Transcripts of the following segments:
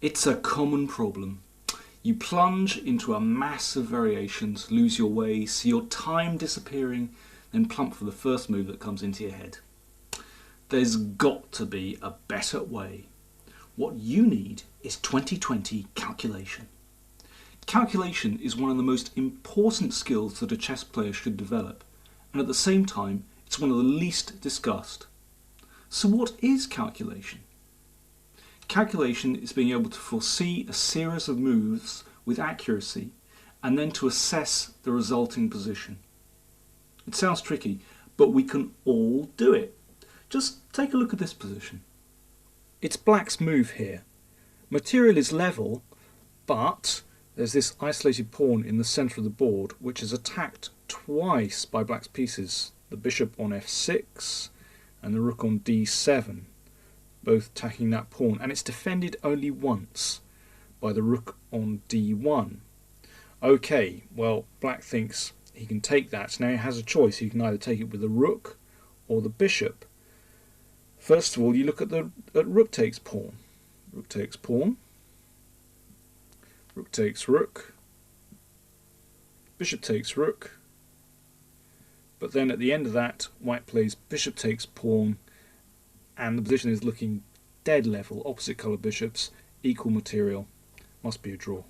It's a common problem. You plunge into a mass of variations, lose your way, see your time disappearing, then plump for the first move that comes into your head. There's got to be a better way. What you need is 2020 calculation. Calculation is one of the most important skills that a chess player should develop, and at the same time, it's one of the least discussed. So what is calculation? Calculation is being able to foresee a series of moves with accuracy and then to assess the resulting position. It sounds tricky, but we can all do it. Just take a look at this position. It's black's move here. Material is level, but there's this isolated pawn in the centre of the board which is attacked twice by black's pieces. The bishop on f6 and the rook on d7, both attacking that pawn, and it's defended only once by the rook on d1. Okay, well, black thinks he can take that. Now he has a choice. He can either take it with the rook or the bishop. First of all, you look at rook takes pawn. Rook takes pawn. Rook takes rook. Bishop takes rook. But then at the end of that, white plays bishop takes pawn, and the position is looking dead level, opposite colour bishops, equal material, must be a draw.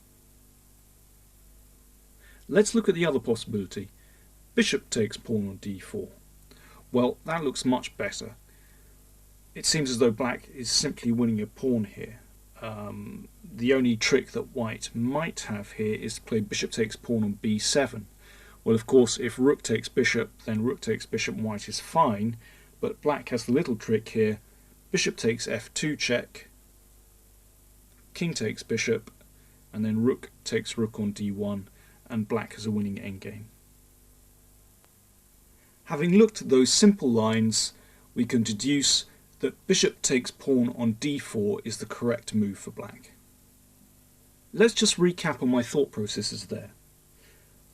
Let's look at the other possibility. Bishop takes pawn on d4. Well, that looks much better. It seems as though black is simply winning a pawn here. The only trick that white might have here is to play bishop takes pawn on b7. Well, of course, if rook takes bishop, then rook takes bishop and white is fine, but black has the little trick here. Bishop takes f2 check, king takes bishop, and then rook takes rook on d1, and black has a winning endgame. Having looked at those simple lines, we can deduce that bishop takes pawn on d4 is the correct move for black. Let's just recap on my thought processes there.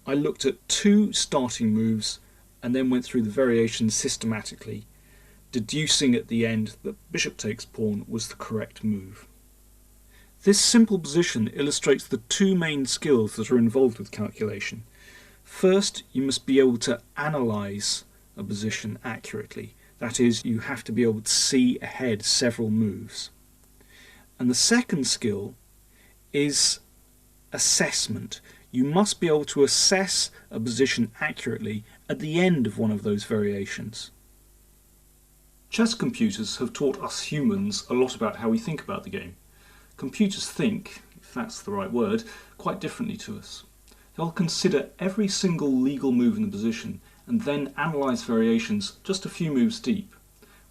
I looked at two starting moves and then went through the variations systematically, deducing at the end that bishop takes pawn was the correct move. This simple position illustrates the two main skills that are involved with calculation. First, you must be able to analyse a position accurately. That is, you have to be able to see ahead several moves. And the second skill is assessment. You must be able to assess a position accurately at the end of one of those variations. Chess computers have taught us humans a lot about how we think about the game. Computers think, if that's the right word, quite differently to us. They'll consider every single legal move in the position and then analyse variations just a few moves deep,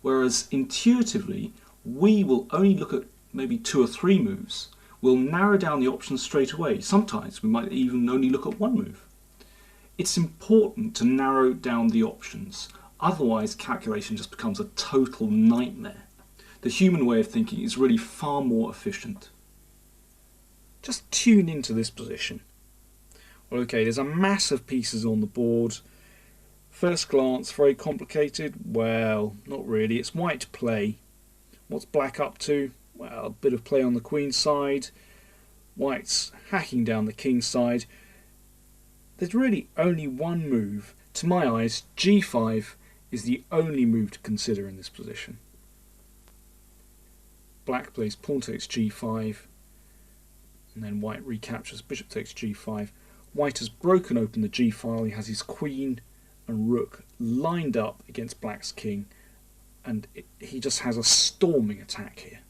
whereas intuitively we will only look at maybe 2 or 3 moves. We'll narrow down the options straight away. Sometimes we might even only look at one move. It's important to narrow down the options, otherwise calculation just becomes a total nightmare. The human way of thinking is really far more efficient. Just tune into this position. Well, okay, there's a mass of pieces on the board. First glance, very complicated? Well, not really. It's white to play. What's black up to? Well, a bit of play on the queen side. White's hacking down the king side. There's really only one move. To my eyes, g5 is the only move to consider in this position. Black plays pawn takes g5, and then white recaptures bishop takes g5. White has broken open the g file. He has his queen and rook lined up against black's king, and he just has a storming attack here.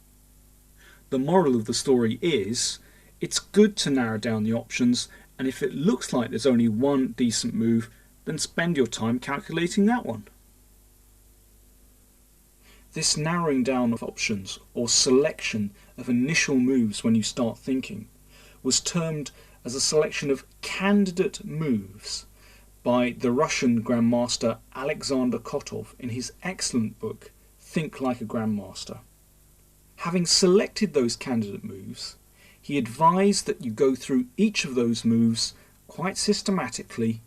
The moral of the story is, it's good to narrow down the options, and if it looks like there's only one decent move, then spend your time calculating that one. This narrowing down of options, or selection of initial moves when you start thinking, was termed as a selection of candidate moves by the Russian Grandmaster Alexander Kotov in his excellent book, Think Like a Grandmaster. Having selected those candidate moves, he advised that you go through each of those moves quite systematically,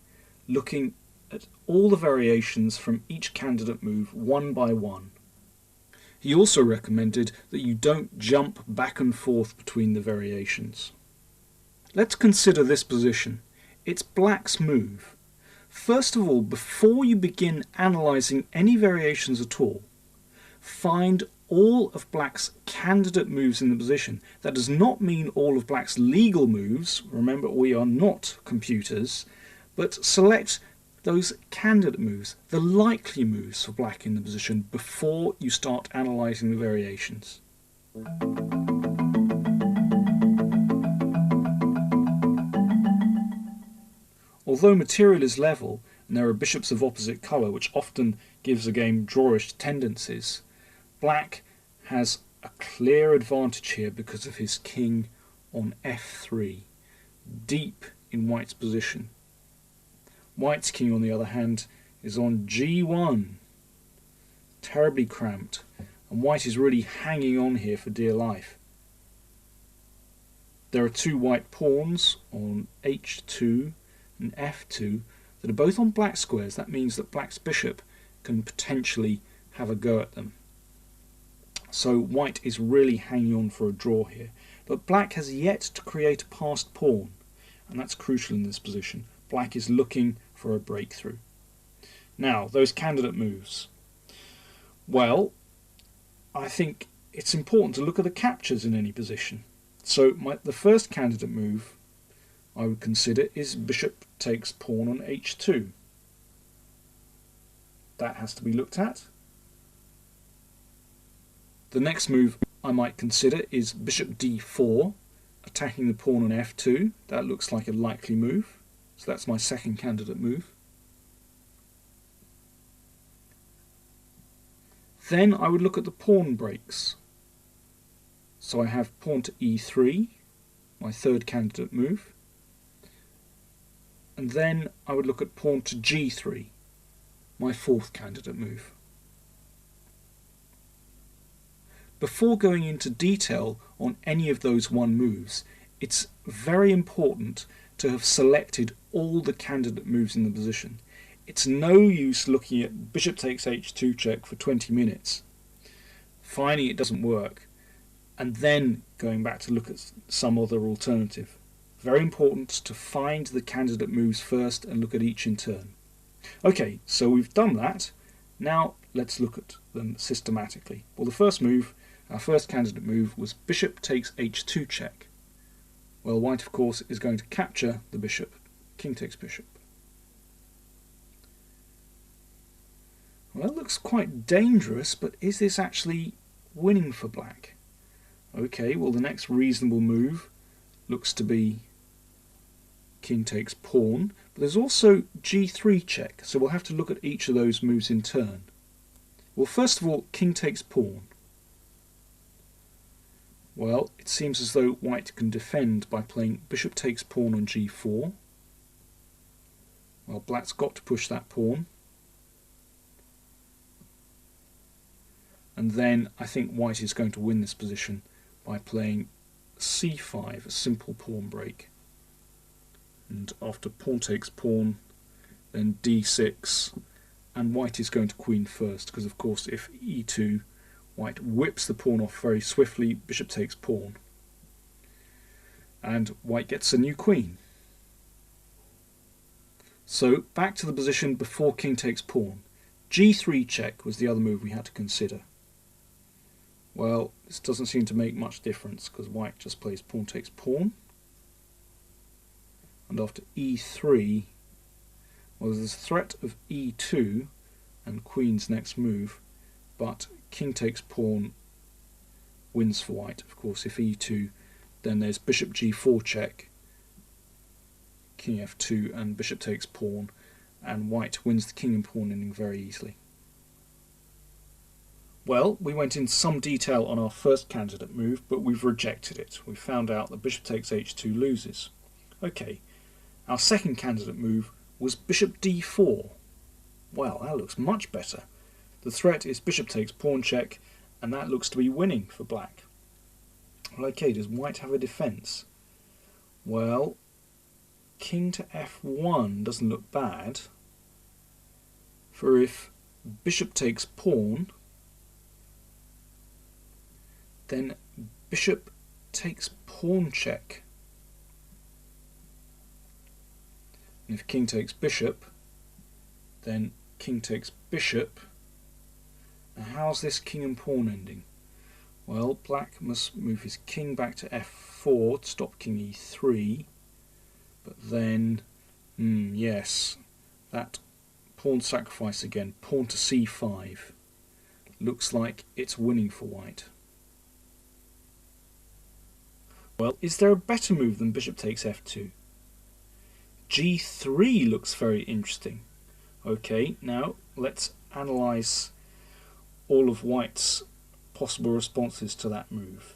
looking at all the variations from each candidate move one by one. He also recommended that you don't jump back and forth between the variations. Let's consider this position. It's black's move. First of all, before you begin analysing any variations at all, find all of black's candidate moves in the position. That does not mean all of black's legal moves. Remember, we are not computers, but select those candidate moves, the likely moves for black in the position, before you start analysing the variations. Although material is level and there are bishops of opposite colour, which often gives a game drawish tendencies, black has a clear advantage here because of his king on f3, deep in white's position. White's king, on the other hand, is on g1, terribly cramped, and white is really hanging on here for dear life. There are two white pawns on h2 and f2 that are both on black squares. That means that black's bishop can potentially have a go at them. So white is really hanging on for a draw here. But black has yet to create a passed pawn, and that's crucial in this position. Black is looking for a breakthrough. Now, those candidate moves. Well, I think it's important to look at the captures in any position. So the first candidate move I would consider is bishop takes pawn on h2. That has to be looked at. The next move I might consider is bishop d4, attacking the pawn on f2. That looks like a likely move. So that's my second candidate move. Then I would look at the pawn breaks. So I have pawn to e3, my third candidate move. And then I would look at pawn to g3, my fourth candidate move. Before going into detail on any of those one moves, it's very important to have selected all the candidate moves in the position. It's no use looking at bishop takes h2 check for 20 minutes, finding it doesn't work, and then going back to look at some other alternative. Very important to find the candidate moves first and look at each in turn. Okay, so we've done that. Now let's look at them systematically. Well, the first move, our first candidate move, was bishop takes h2 check. Well, white, of course, is going to capture the bishop. King takes bishop. Well, that looks quite dangerous, but is this actually winning for black? Okay, well, the next reasonable move looks to be king takes pawn, but there's also g3 check, so we'll have to look at each of those moves in turn. Well, first of all, king takes pawn. Well, it seems as though white can defend by playing bishop takes pawn on g4. Well, black's got to push that pawn. And then I think white is going to win this position by playing c5, a simple pawn break. And after pawn takes pawn, then d6, and white is going to queen first, because of course if e2, white whips the pawn off very swiftly, bishop takes pawn, and white gets a new queen. So back to the position before king takes pawn. g3 check was the other move we had to consider. Well, this doesn't seem to make much difference because white just plays pawn takes pawn. And after e3, well, there's a threat of e2 and queen's next move, but king takes pawn wins for white. Of course, if e2, then there's bishop g4 check, king f2, and bishop takes pawn, and white wins the king and pawn ending very easily. Well, we went into some detail on our first candidate move, but we've rejected it. We found out that bishop takes h2 loses. Okay, our second candidate move was bishop d4. Well, that looks much better. The threat is bishop takes pawn check, and that looks to be winning for black. Okay, does white have a defence? Well, king to f1 doesn't look bad, for if bishop takes pawn, Then bishop takes pawn check. And if king takes bishop, then king takes bishop. Now how's this king and pawn ending? Well, black must move his king back to f4 to stop king e3, but then, yes, that pawn sacrifice again, pawn to c5, looks like it's winning for white. Well, is there a better move than bishop takes f2? g3 looks very interesting. Okay, now let's analyse all of white's possible responses to that move.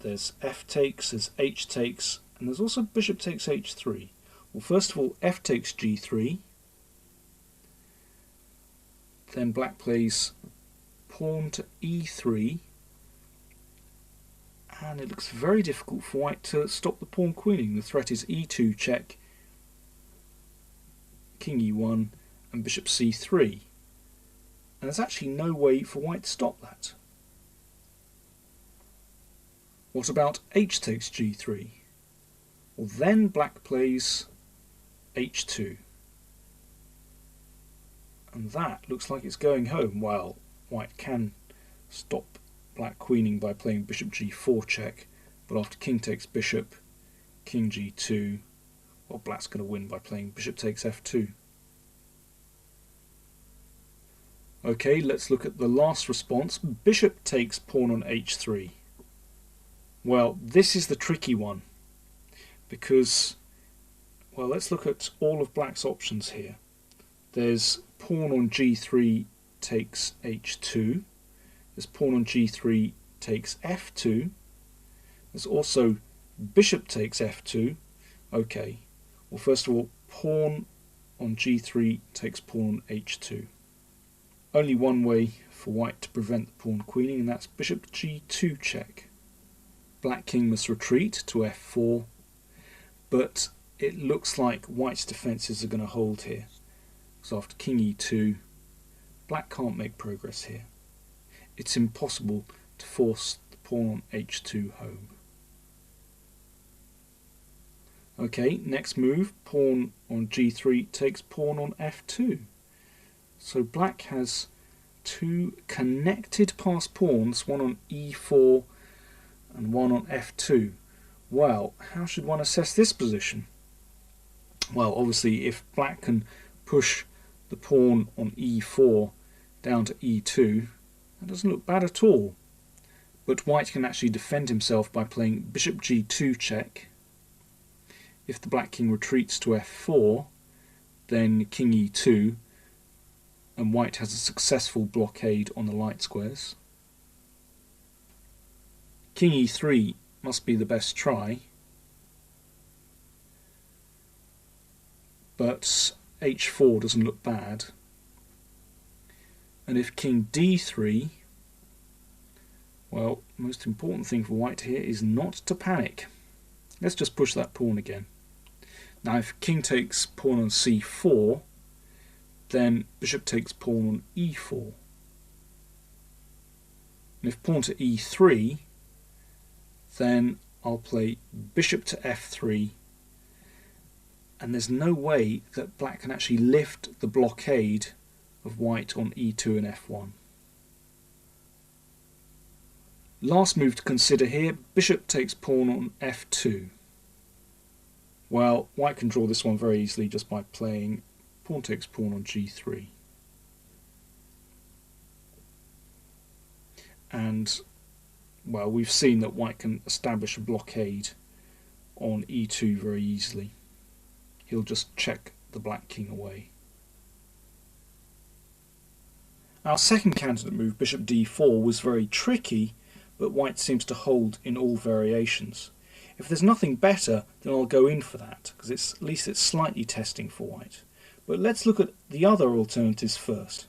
There's f takes, there's h takes, and there's also bishop takes h3. Well, first of all, f takes g3, then black plays pawn to e3, and it looks very difficult for white to stop the pawn queening. The threat is e2 check, king e1, and bishop c3, and there's actually no way for white to stop that. What about h takes g3? Well, then black plays h2, and that looks like it's going home. Well, white can stop black queening by playing bishop g4 check, but after king takes bishop, king g2, well, black's going to win by playing bishop takes f2. Okay, let's look at the last response. Bishop takes pawn on h3. Well, this is the tricky one, because, well, let's look at all of black's options here. There's pawn on g3 takes h2, there's pawn on g3 takes f2, there's also bishop takes f2. Okay, well, first of all, pawn on g3 takes pawn on h2. Only one way for white to prevent the pawn queening, and that's bishop g2 check. Black king must retreat to f4, but it looks like white's defences are going to hold here. So after king e2, black can't make progress here. It's impossible to force the pawn on h2 home. Okay, next move, pawn on g3 takes pawn on f2. So black has two connected passed pawns, one on e4 and one on f2. Well, how should one assess this position? Well, obviously if black can push the pawn on e4 down to e2, that doesn't look bad at all. But white can actually defend himself by playing bishop g2 check. If the black king retreats to f4, then king e2, and white has a successful blockade on the light squares. King e3 must be the best try, but h4 doesn't look bad. And if king d3, well, the most important thing for white here is not to panic. Let's just push that pawn again. Now if king takes pawn on c4, then bishop takes pawn on e4. And if pawn to e3, then I'll play bishop to f3, and there's no way that black can actually lift the blockade of white on e2 and f1. Last move to consider here, bishop takes pawn on f2. Well, white can draw this one very easily just by playing pawn takes pawn on g3. And, well, we've seen that white can establish a blockade on e2 very easily. He'll just check the black king away. Our second candidate move, bishop d4, was very tricky, but white seems to hold in all variations. If there's nothing better, then I'll go in for that, because at least it's slightly testing for white. But let's look at the other alternatives first.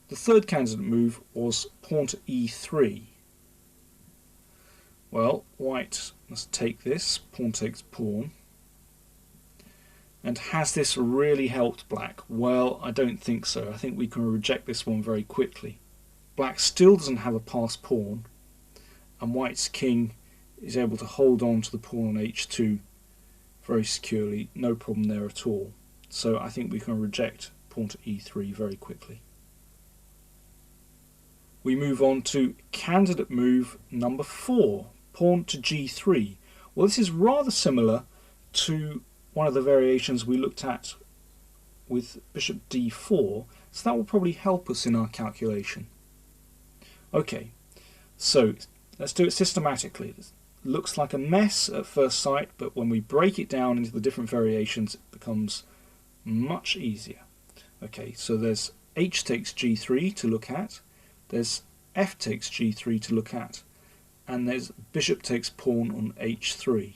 The third candidate move was pawn to e3. Well, white must take this, pawn takes pawn. And has this really helped black? Well, I don't think so. I think we can reject this one very quickly. Black still doesn't have a passed pawn, and white's king is able to hold on to the pawn on h2 very securely, no problem there at all. So I think we can reject pawn to e3 very quickly. We move on to candidate move number 4, pawn to g3. Well, this is rather similar to one of the variations we looked at with bishop d4, so that will probably help us in our calculation. Okay, so let's do it systematically. It looks like a mess at first sight, but when we break it down into the different variations, it becomes much easier. Okay, so there's h takes g3 to look at, there's f takes g3 to look at, and there's bishop takes pawn on h3.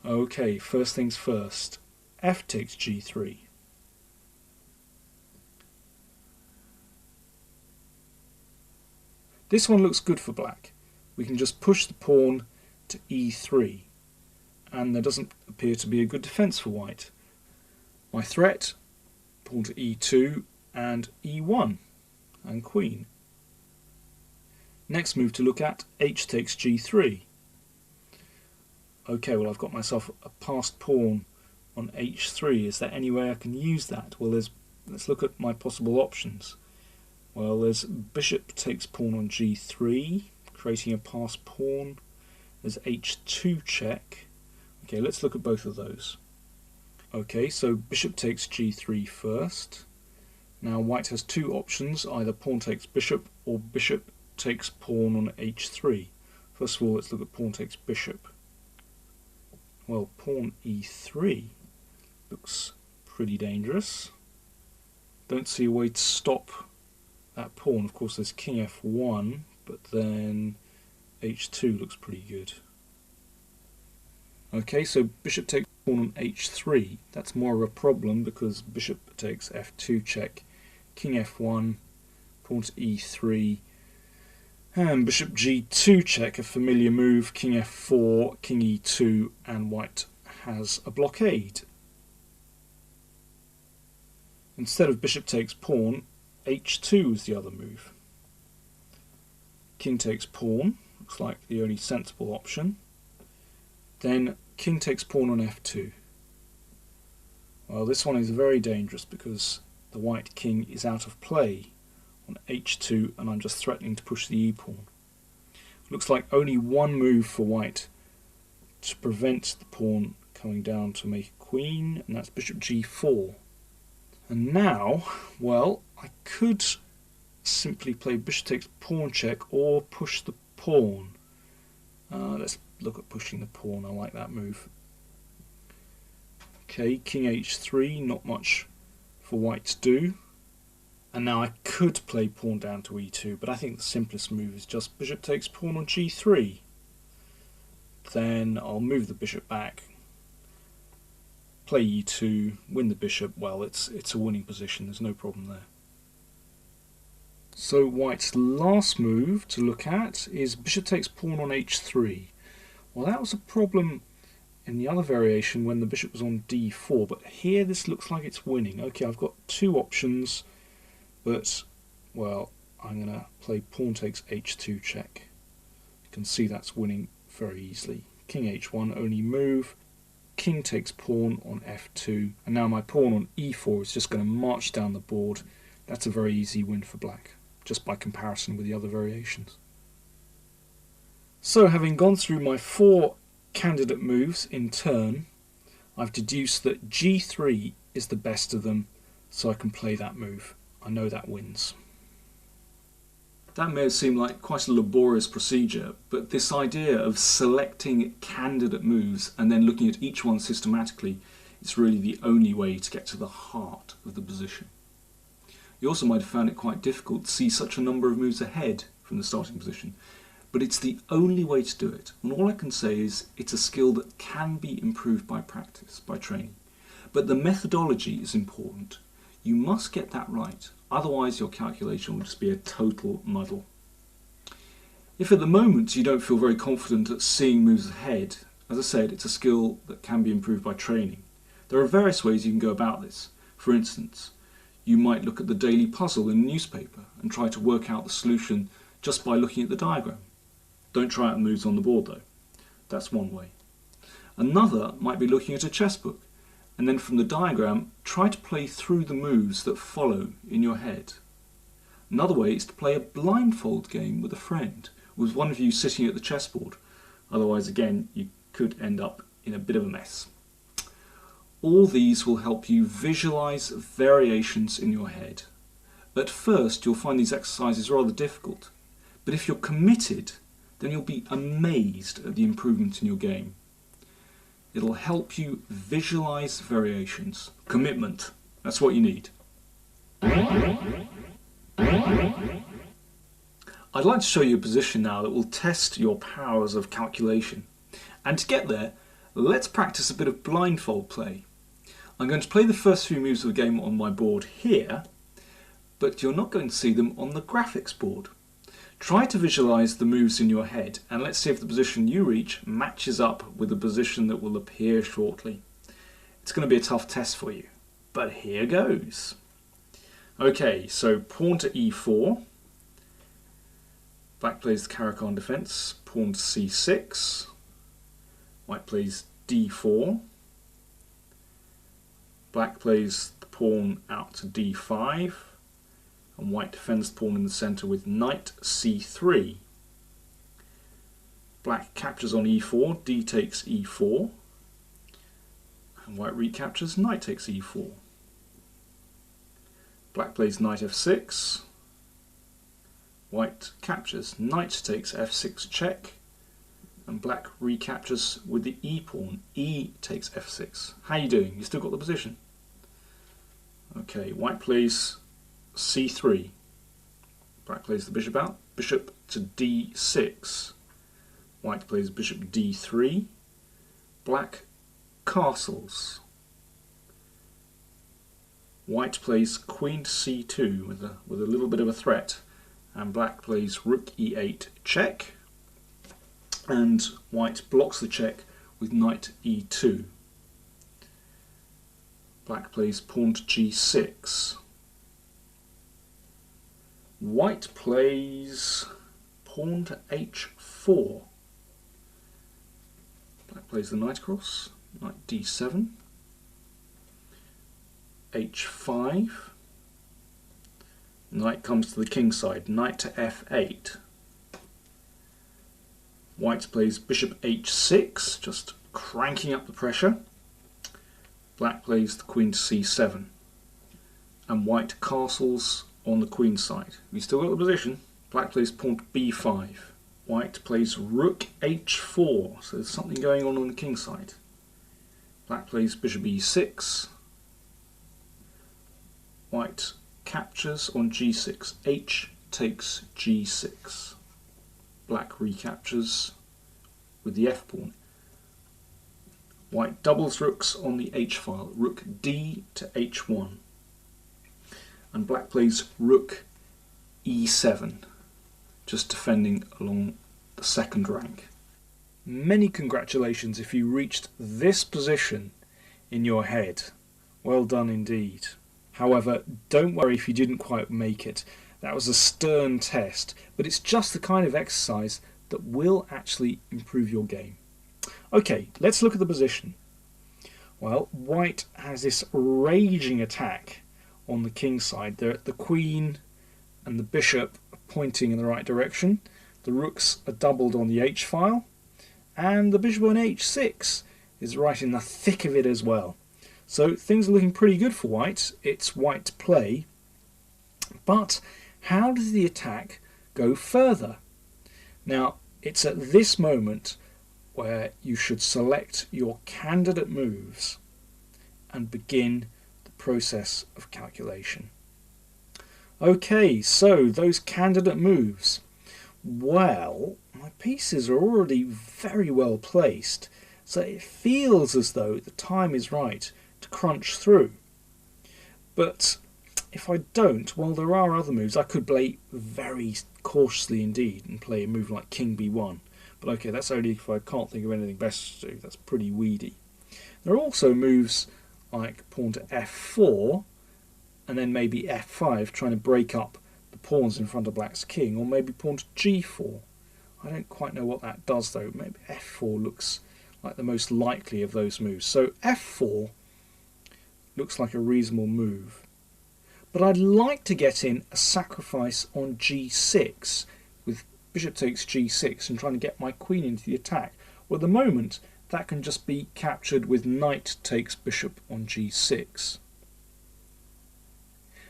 Okay, first things first, f takes g3. This one looks good for black. We can just push the pawn to e3, and there doesn't appear to be a good defence for white. My threat, pawn to e2 and e1 and queen. Next move to look at, h takes g3. Okay, well, I've got myself a passed pawn on h3. Is there any way I can use that? Well, let's look at my possible options. Well, there's bishop takes pawn on g3, creating a passed pawn. There's h2 check. Okay, let's look at both of those. Okay, so bishop takes g3 first. Now white has two options, either pawn takes bishop or bishop takes pawn on h3. First of all, let's look at pawn takes bishop. Well, pawn e3 looks pretty dangerous. Don't see a way to stop that pawn. Of course, there's king f1, but then h2 looks pretty good. Okay, so bishop takes pawn on h3. That's more of a problem because bishop takes f2 check, king f1, pawn to e3, and bishop g2 check, a familiar move, king f4, king e2, and white has a blockade. Instead of bishop takes pawn, h2 is the other move. King takes pawn, looks like the only sensible option. Then king takes pawn on f2. Well, this one is very dangerous because the white king is out of play on h2 and I'm just threatening to push the e-pawn. Looks like only one move for white to prevent the pawn coming down to make a queen, and that's bishop g4. And now, well, I could simply play bishop takes pawn check or push the pawn. Let's look at pushing the pawn. I like that move. Okay, king h3, not much for white to do. And now I could play pawn down to e2, but I think the simplest move is just bishop takes pawn on g3. Then I'll move the bishop back, play e2, win the bishop. Well, it's a winning position, there's no problem there. So white's last move to look at is bishop takes pawn on h3. Well, that was a problem in the other variation when the bishop was on d4, but here this looks like it's winning. Okay, I've got two options, but, well, I'm going to play pawn takes h2 check. You can see that's winning very easily. King h1, only move. King takes pawn on f2, and now my pawn on e4 is just going to march down the board. That's a very easy win for black, just by comparison with the other variations. So, having gone through my 4 candidate moves in turn, I've deduced that g3 is the best of them, so I can play that move. I know that wins. That may have seemed like quite a laborious procedure, but this idea of selecting candidate moves and then looking at each one systematically is really the only way to get to the heart of the position. You also might have found it quite difficult to see such a number of moves ahead from the starting position, but it's the only way to do it, and all I can say is it's a skill that can be improved by practice, by training. But the methodology is important. You must get that right, otherwise your calculation will just be a total muddle. If at the moment you don't feel very confident at seeing moves ahead, as I said, it's a skill that can be improved by training. There are various ways you can go about this. For instance, you might look at the daily puzzle in a newspaper and try to work out the solution just by looking at the diagram. Don't try out moves on the board though. That's one way. Another might be looking at a chess book, and then from the diagram try to play through the moves that follow in your head. Another way is to play a blindfold game with a friend, with one of you sitting at the chessboard. Otherwise, again, you could end up in a bit of a mess. All these will help you visualize variations in your head. At first, you'll find these exercises rather difficult, but if you're committed, then you'll be amazed at the improvement in your game. It'll help you visualize variations. Commitment, that's what you need. I'd like to show you a position now that will test your powers of calculation. And to get there, let's practice a bit of blindfold play. I'm going to play the first few moves of the game on my board here, but you're not going to see them on the graphics board. Try to visualize the moves in your head, and let's see if the position you reach matches up with the position that will appear shortly. It's going to be a tough test for you, but here goes. Okay, so pawn to e4. Black plays the Caro-Kann defense. Pawn to c6. White plays d4. Black plays the pawn out to d5. And white defends the pawn in the centre with knight c3. Black captures on e4, d takes e4, and white recaptures, knight takes e4. Black plays knight f6, white captures, knight takes f6 check, and black recaptures with the e pawn, e takes f6. How are you doing? You still got the position? Okay, white plays c3. Black plays the bishop out. Bishop to d6. White plays bishop d3. Black castles. White plays queen to c2 with a little bit of a threat. And black plays rook e8 check. And white blocks the check with knight e2. Black plays pawn to g6. White plays pawn to h4. Black plays the knight across, knight d7, h5. Knight comes to the king side, knight to f8. White plays bishop h6, just cranking up the pressure. Black plays the queen to c7. And white castles on the queen side. We still got the position. Black plays pawn to b5. White plays rook h4. So there's something going on the king side. Black plays bishop e6. White captures on g6. H takes g6. Black recaptures with the f pawn. White doubles rooks on the h file. Rook d to h1. And black plays rook e7, just defending along the second rank. Many congratulations if you reached this position in your head. Well done indeed. However, don't worry if you didn't quite make it. That was a stern test, but it's just the kind of exercise that will actually improve your game. Okay, let's look at the position. Well, white has this raging attack on the king side. The queen and the bishop are pointing in the right direction. The rooks are doubled on the h file, and the bishop on h6 is right in the thick of it as well. So things are looking pretty good for white. It's white to play. But how does the attack go further? Now, it's at this moment where you should select your candidate moves and begin process of calculation. Okay, so those candidate moves. Well, my pieces are already very well placed, so it feels as though the time is right to crunch through. But if I don't, well, there are other moves. I could play very cautiously indeed and play a move like king b1. But okay, that's only if I can't think of anything better to do. That's pretty weedy. There are also moves like pawn to f4 and then maybe f5, trying to break up the pawns in front of black's king, or maybe pawn to g4. I don't quite know what that does though. Maybe f4 looks like the most likely of those moves. So f4 looks like a reasonable move. But I'd like to get in a sacrifice on g6 with bishop takes g6 and trying to get my queen into the attack. Well, at the moment, that can just be captured with knight takes bishop on g6.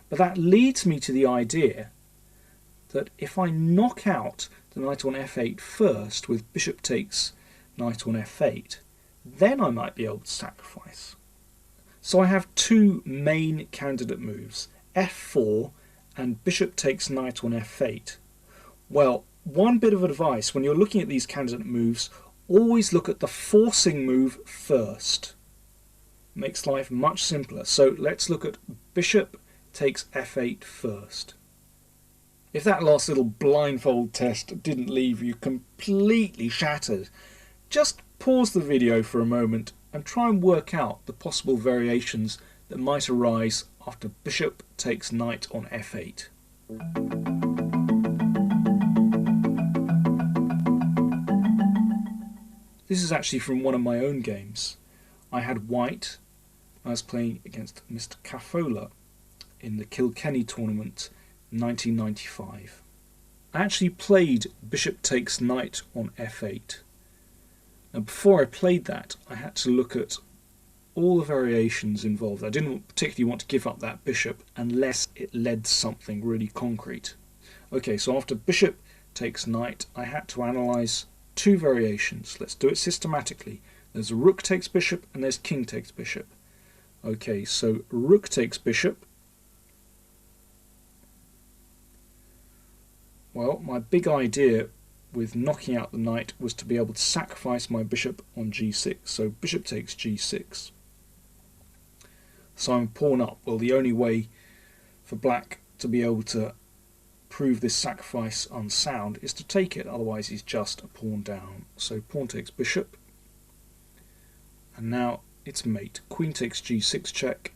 But that leads me to the idea that if I knock out the knight on f8 first with bishop takes knight on f8, then I might be able to sacrifice. So I have two main candidate moves, f4 and bishop takes knight on f8. Well, one bit of advice when you're looking at these candidate moves, always look at the forcing move first. Makes life much simpler. So let's look at bishop takes f8 first. If that last little blindfold test didn't leave you completely shattered, just pause the video for a moment and try and work out the possible variations that might arise after bishop takes knight on f8. This is actually from one of my own games. I had white. I was playing against Mr. Caffola in the Kilkenny tournament 1995. I actually played bishop takes knight on f8. Now before I played that, I had to look at all the variations involved. I didn't particularly want to give up that bishop unless it led to something really concrete. Okay, so after bishop takes knight, I had to analyse two variations. Let's do it systematically. There's rook takes bishop and there's king takes bishop. Okay, so rook takes bishop. Well, my big idea with knocking out the knight was to be able to sacrifice my bishop on g6. So bishop takes g6. So I'm pawn up. Well, the only way for black to be able to prove this sacrifice unsound is to take it, otherwise he's just a pawn down. So pawn takes bishop, and now it's mate. Queen takes g6 check,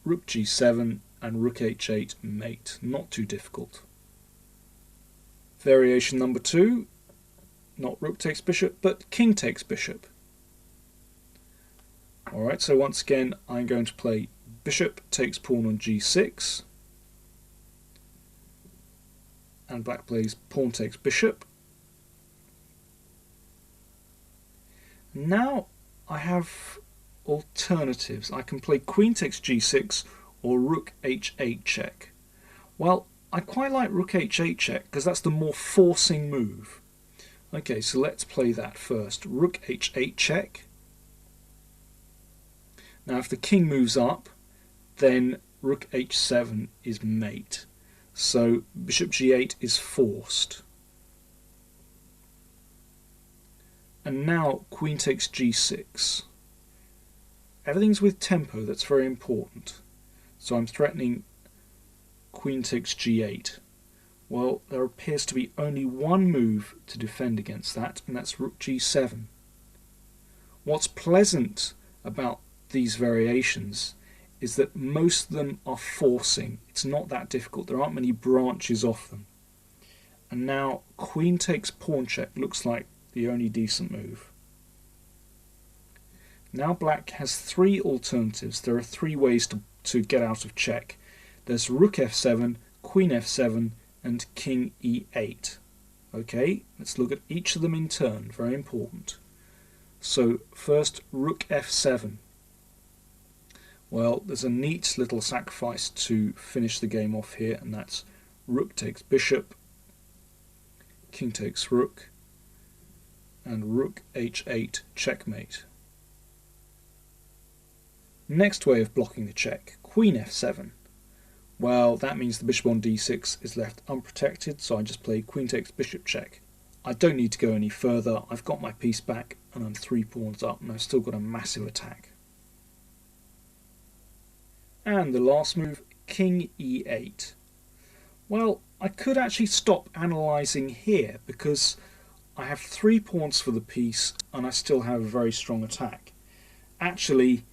rook g7 and rook h8 mate. Not too difficult. Variation number 2, not rook takes bishop but king takes bishop. Alright, so once again I'm going to play bishop takes pawn on g6, and black plays pawn takes bishop. Now I have alternatives. I can play queen takes g6 or rook h8 check. Well, I quite like rook h8 check because that's the more forcing move. Okay, so let's play that first. Rook h8 check. Now if the king moves up, then rook h7 is mate. So bishop g8 is forced. And now queen takes g6. Everything's with tempo, that's very important. So I'm threatening queen takes g8. Well, there appears to be only one move to defend against that, and that's rook g7. What's pleasant about these variations is that most of them are forcing. It's not that difficult. There aren't many branches off them. And now queen takes pawn check looks like the only decent move. Now black has three alternatives. There are three ways to get out of check. There's rook f7, queen f7 and king e8. Okay, let's look at each of them in turn, very important. So first rook f7. Well, there's a neat little sacrifice to finish the game off here, and that's rook takes bishop, king takes rook, and rook h8 checkmate. Next way of blocking the check, queen f7. Well, that means the bishop on d6 is left unprotected, so I just play queen takes bishop check. I don't need to go any further. I've got my piece back and I'm 3 pawns up, and I've still got a massive attack. And the last move, king e8. Well, I could actually stop analysing here because I have 3 pawns for the piece and I still have a very strong attack. Actually,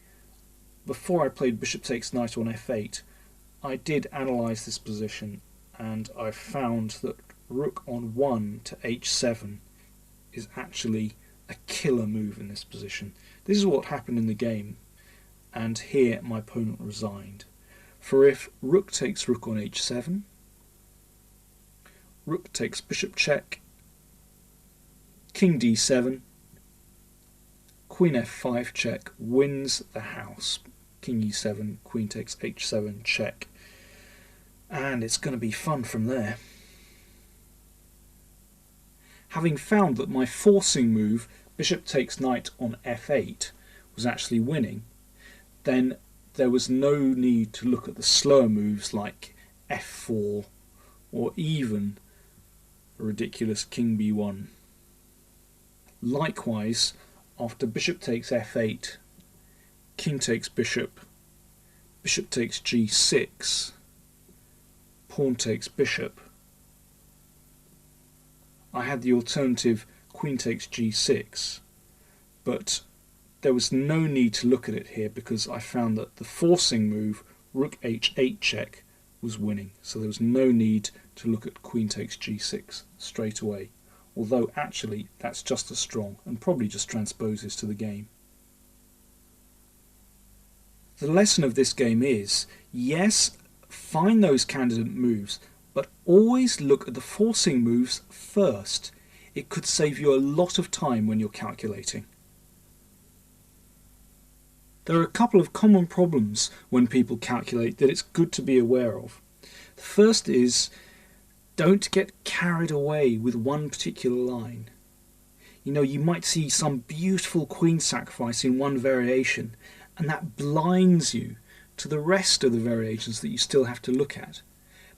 before I played bishop takes knight on f8, I did analyse this position and I found that rook on 1 to h7 is actually a killer move in this position. This is what happened in the game, and here my opponent resigned. For if rook takes rook on h7, rook takes bishop check, king d7, queen f5 check wins the house. King e7, queen takes h7 check, and it's going to be fun from there. Having found that my forcing move, bishop takes knight on f8, was actually winning, then there was no need to look at the slower moves like f4 or even a ridiculous king b1. Likewise, after bishop takes f8, king takes bishop, bishop takes g6, pawn takes bishop, I had the alternative queen takes g6, but there was no need to look at it here because I found that the forcing move, rook h8 check, was winning, so there was no need to look at queen takes g6 straight away, although actually that's just as strong and probably just transposes to the game. The lesson of this game is, yes, find those candidate moves, but always look at the forcing moves first. It could save you a lot of time when you're calculating. There are a couple of common problems when people calculate that it's good to be aware of. The first is, don't get carried away with one particular line. You know, you might see some beautiful queen sacrifice in one variation, and that blinds you to the rest of the variations that you still have to look at.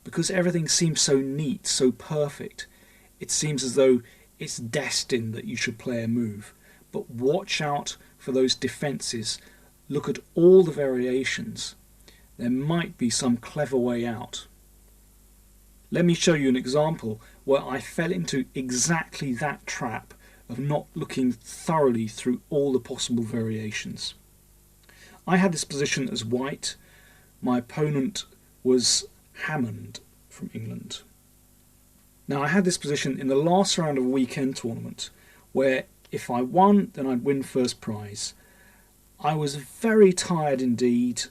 Because everything seems so neat, so perfect, it seems as though it's destined that you should play a move. But watch out for those defences. Look at all the variations. There might be some clever way out. Let me show you an example where I fell into exactly that trap of not looking thoroughly through all the possible variations. I had this position as white. My opponent was Hammond from England. Now I had this position in the last round of a weekend tournament where if I won then I'd win first prize. I was very tired indeed,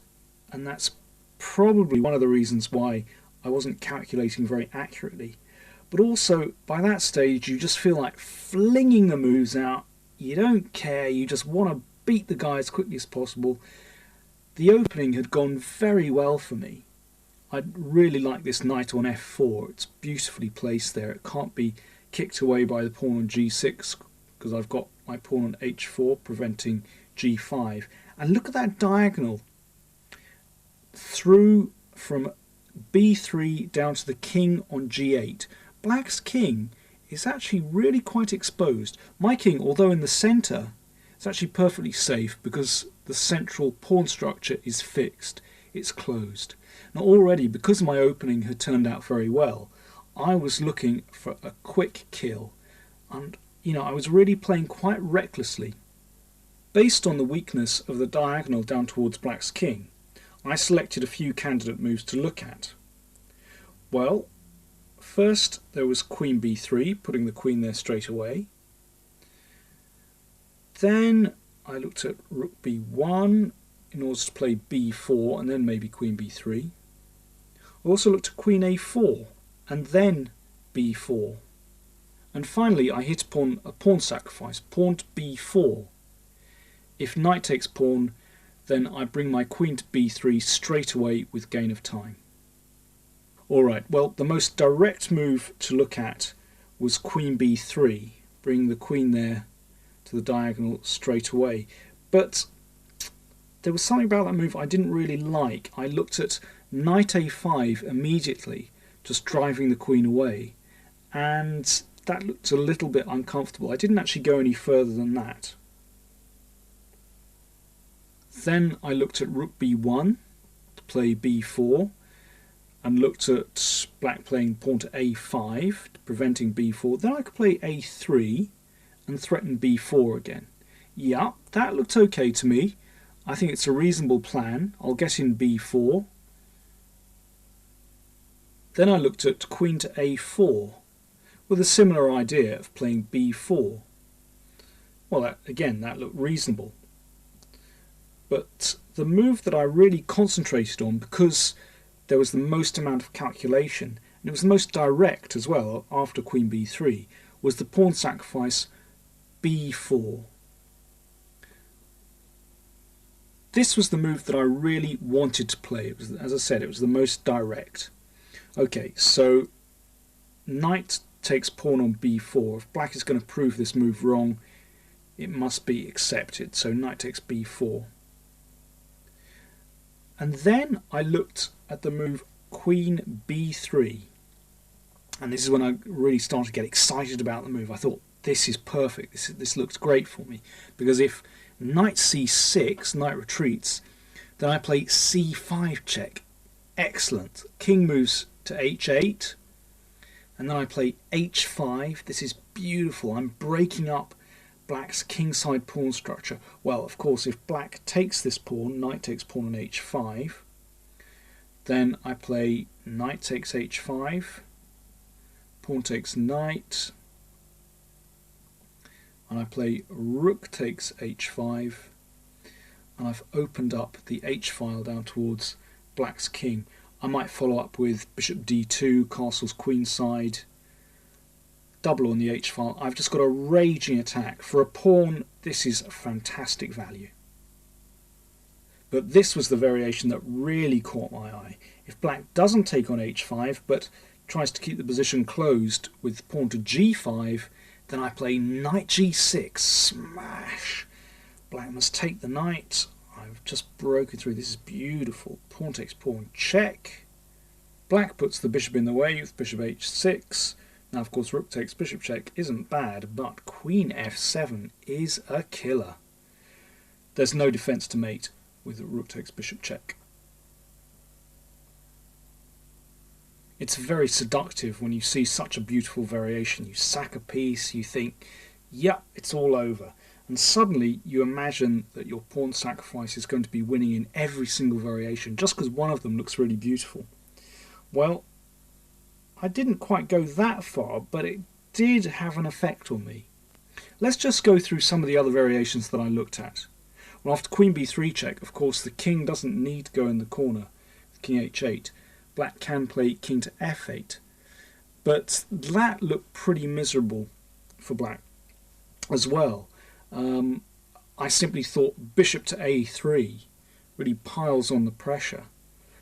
and that's probably one of the reasons why I wasn't calculating very accurately. But also by that stage you just feel like flinging the moves out. You don't care, you just want to beat the guy as quickly as possible. The opening had gone very well for me. I really like this knight on f4. It's beautifully placed there. It can't be kicked away by the pawn on g6 because I've got my pawn on h4 preventing g5. And look at that diagonal through from b3 down to the king on g8. Black's king is actually really quite exposed. My king, although in the centre, is actually perfectly safe because the central pawn structure is fixed. It's closed. Now already, because my opening had turned out very well, I was looking for a quick kill, and I was really playing quite recklessly. Based on the weakness of the diagonal down towards Black's king, I selected a few candidate moves to look at. Well, first there was queen b3, putting the queen there straight away. Then I looked at rook b1 in order to play b4 and then maybe queen b3. I also looked at queen a4 and then b4. And finally I hit upon a pawn sacrifice, pawn to b4. If knight takes pawn, then I bring my queen to b3 straight away with gain of time. Alright, well, the most direct move to look at was queen b3, bringing the queen there to the diagonal straight away. But there was something about that move I didn't really like. I looked at knight a5 immediately, just driving the queen away, and that looked a little bit uncomfortable. I didn't actually go any further than that. Then I looked at rook b1 to play b4, and looked at black playing pawn to a5, preventing b4. Then I could play a3 and threaten b4 again. Yeah, that looked okay to me. I think it's a reasonable plan. I'll get in b4. Then I looked at queen to a4, with a similar idea of playing b4. Well, again, that looked reasonable. But the move that I really concentrated on, because there was the most amount of calculation, and it was the most direct as well after queen b3, was the pawn sacrifice b4. This was the move that I really wanted to play. It was, as I said, it was the most direct. Okay, so knight takes pawn on b4. If black is going to prove this move wrong, it must be accepted. So knight takes b4. And then I looked at the move queen b3. And this is when I really started to get excited about the move. I thought, this is perfect. This looks great for me. Because if knight c6, knight retreats, then I play c5 check. Excellent. King moves to h8. And then I play h5. This is beautiful. I'm breaking up black's kingside pawn structure. Well, of course, if black takes this pawn, knight takes pawn on h5, then I play knight takes h5, pawn takes knight, and I play rook takes h5, and I've opened up the h-file down towards black's king. I might follow up with bishop d2, castle's queenside, double on the h-file. I've just got a raging attack. For a pawn, this is a fantastic value. But this was the variation that really caught my eye. If black doesn't take on h5, but tries to keep the position closed with pawn to g5, then I play knight g6, smash. Black must take the knight. I've just broken through. This is beautiful. Pawn takes pawn, check. Black puts the bishop in the way with bishop h6. Now, of course, rook takes bishop check isn't bad, but queen f7 is a killer. There's no defense to mate with rook takes bishop check. It's very seductive when you see such a beautiful variation. You sack a piece, you think, yep, it's all over. And suddenly you imagine that your pawn sacrifice is going to be winning in every single variation just because one of them looks really beautiful. Well, I didn't quite go that far, but it did have an effect on me. Let's just go through some of the other variations that I looked at. Well, after queen b3 check, of course, the king doesn't need to go in the corner with king h8. Black can play king to f8. But that looked pretty miserable for black as well. I simply thought bishop to a3 really piles on the pressure.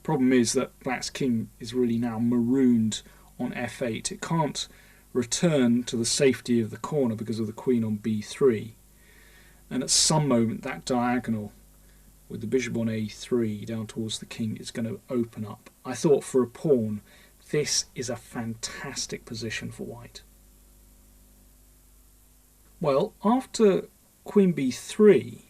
Problem is that black's king is really now marooned on f8. It can't return to the safety of the corner because of the queen on b3. And at some moment that diagonal with the bishop on a3 down towards the king is going to open up. I thought for a pawn this is a fantastic position for white. Well, after queen b3,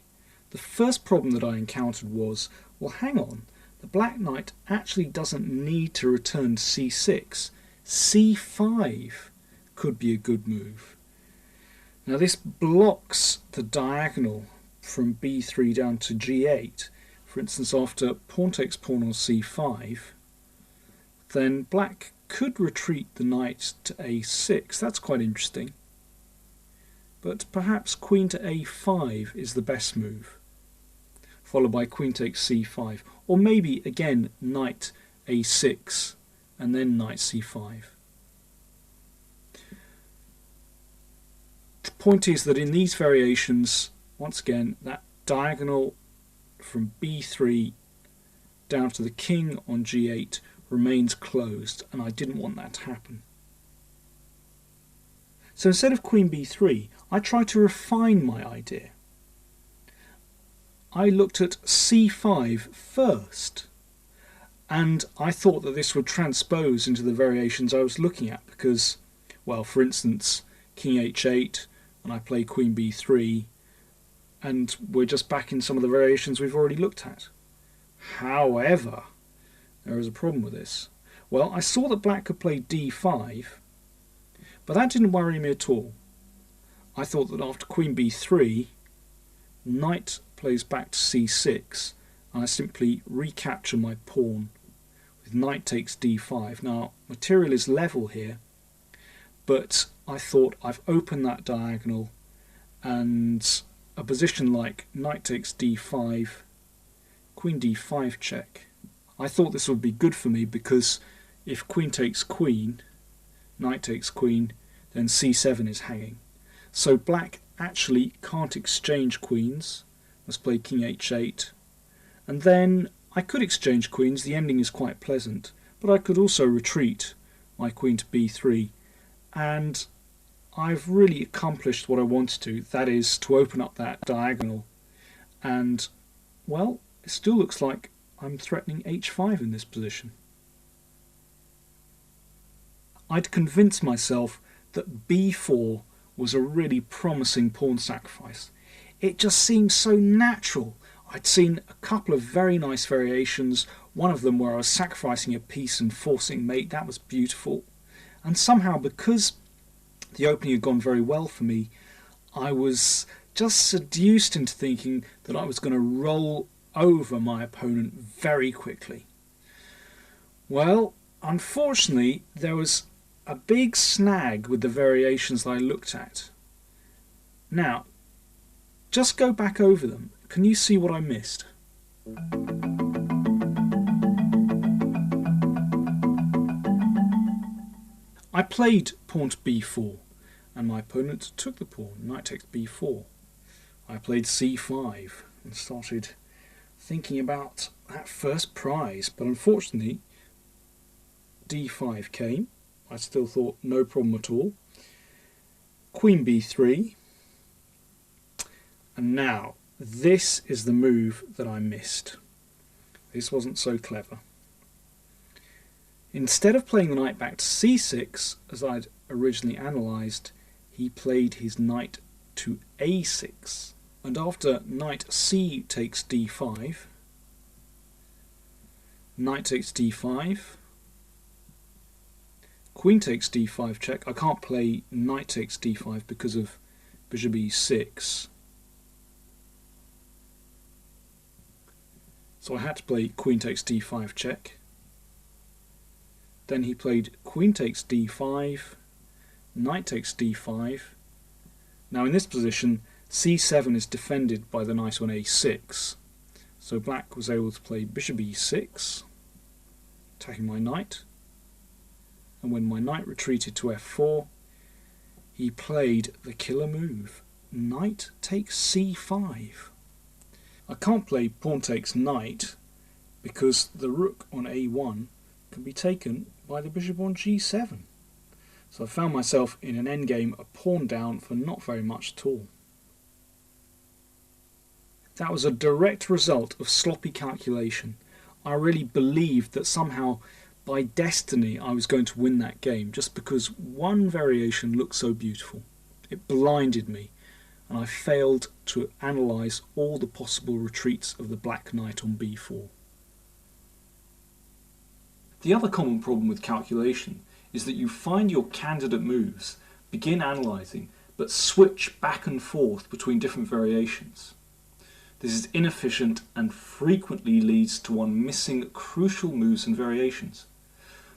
the first problem that I encountered was, well, hang on, the black knight actually doesn't need to return to c6. c5 could be a good move. Now this blocks the diagonal from b3 down to g8. For instance, after pawn takes pawn on c5, then black could retreat the knight to a6. That's quite interesting. But perhaps queen to a5 is the best move, followed by queen takes c5, or maybe again knight a6 and then knight c5. The point is that in these variations, once again, that diagonal from b3 down to the king on g8 remains closed, and I didn't want that to happen. So instead of queen b3, I tried to refine my idea. I looked at c5 first, and I thought that this would transpose into the variations I was looking at because, well, for instance, king h8, and I play queen b3, and we're just back in some of the variations we've already looked at. However, there is a problem with this. Well, I saw that black could play d5, but that didn't worry me at all. I thought that after queen b3, knight plays back to c6, and I simply recapture my pawn with knight takes d5. Now, material is level here, but I thought I've opened that diagonal, and a position like knight takes d5, queen d5 check. I thought this would be good for me because if queen takes queen, knight takes queen, then c7 is hanging. So black actually can't exchange queens, must play king h8, and then I could exchange queens, the ending is quite pleasant, but I could also retreat my queen to b3, and I've really accomplished what I wanted to, that is to open up that diagonal, and well, it still looks like I'm threatening h5 in this position. I'd convinced myself that b4 was a really promising pawn sacrifice. It just seemed so natural. I'd seen a couple of very nice variations, one of them where I was sacrificing a piece and forcing mate, that was beautiful. And somehow, because the opening had gone very well for me, I was just seduced into thinking that I was going to roll over my opponent very quickly. Well, unfortunately, there was a big snag with the variations that I looked at. Now, just go back over them. Can you see what I missed? I played pawn to b4, and my opponent took the pawn, knight takes b4. I played c5 and started thinking about that first prize, but unfortunately d5 came. I still thought no problem at all. Queen b3, and now this is the move that I missed. This wasn't so clever. Instead of playing the knight back to c6 as I'd originally analysed, he played his knight to a6, and after knight c takes d5, knight takes d5, queen takes d5 check. I can't play knight takes d5 because of bishop e6, so I had to play queen takes d5 check. Then he played queen takes d5, knight takes d5. Now in this position c7 is defended by the knight on a6, so black was able to play bishop e6, attacking my knight, and when my knight retreated to f4, he played the killer move, knight takes c5. I can't play pawn takes knight because the rook on a1 can be taken by the bishop on g7. So I found myself in an endgame a pawn down for not very much at all. That was a direct result of sloppy calculation. I really believed that somehow by destiny I was going to win that game just because one variation looked so beautiful. It blinded me, and I failed to analyse all the possible retreats of the black knight on b4. The other common problem with calculation is that you find your candidate moves, begin analysing, but switch back and forth between different variations. This is inefficient and frequently leads to one missing crucial moves and variations.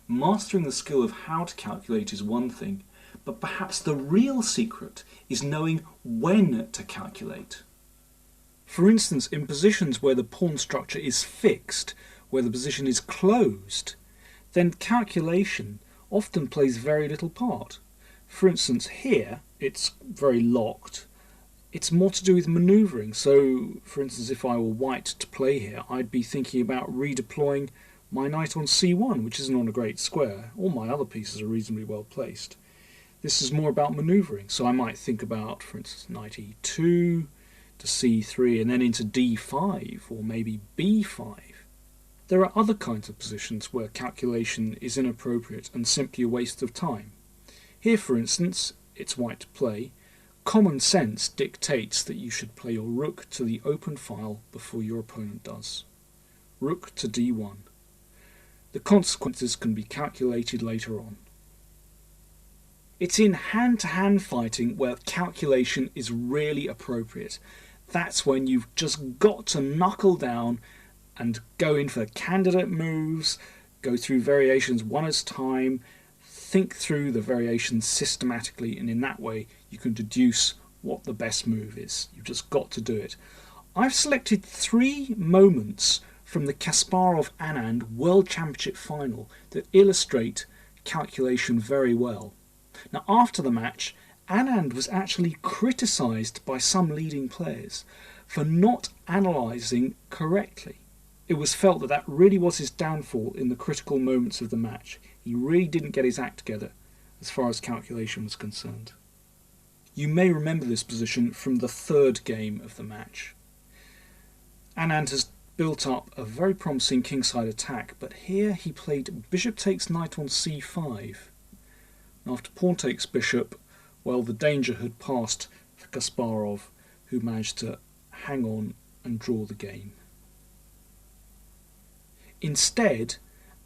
Mastering the skill of how to calculate is one thing, but perhaps the real secret is knowing when to calculate. For instance, in positions where the pawn structure is fixed, where the position is closed, then calculation often plays very little part. For instance, here it's very locked. It's more to do with manoeuvring. So, for instance, if I were white to play here, I'd be thinking about redeploying my knight on c1, which isn't on a great square. All my other pieces are reasonably well placed. This is more about manoeuvring. So I might think about, for instance, knight e2 to c3 and then into d5 or maybe b5. There are other kinds of positions where calculation is inappropriate and simply a waste of time. Here, for instance, it's white to play. Common sense dictates that you should play your rook to the open file before your opponent does. Rook to d1. The consequences can be calculated later on. It's in hand-to-hand fighting where calculation is really appropriate. That's when you've just got to knuckle down and go in for candidate moves, go through variations one at a time, think through the variations systematically, and in that way you can deduce what the best move is. You've just got to do it. I've selected 3 moments from the Kasparov-Anand World Championship final that illustrate calculation very well. Now, after the match, Anand was actually criticised by some leading players for not analysing correctly. It was felt that that really was his downfall in the critical moments of the match. He really didn't get his act together as far as calculation was concerned. You may remember this position from the 3rd game of the match. Anand has built up a very promising kingside attack, but here he played bishop takes knight on c5. After pawn takes bishop, well, the danger had passed for Kasparov, who managed to hang on and draw the game. Instead,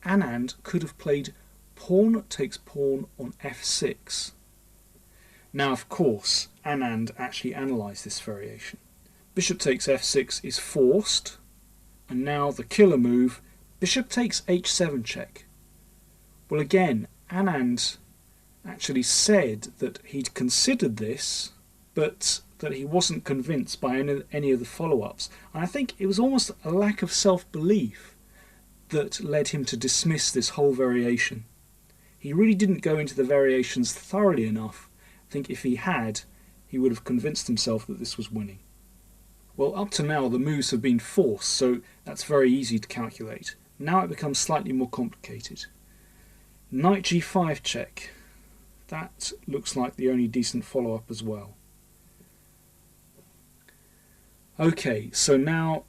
Anand could have played pawn takes pawn on f6. Now, of course, Anand actually analysed this variation. Bishop takes f6 is forced, and now the killer move, bishop takes h7 check. Well, again, Anand actually said that he'd considered this, but that he wasn't convinced by any of the follow-ups. And I think it was almost a lack of self-belief that led him to dismiss this whole variation. He really didn't go into the variations thoroughly enough. I think if he had, he would have convinced himself that this was winning. Well, up to now the moves have been forced, so that's very easy to calculate. Now it becomes slightly more complicated. Knight g5 check. That looks like the only decent follow-up as well. Okay, so now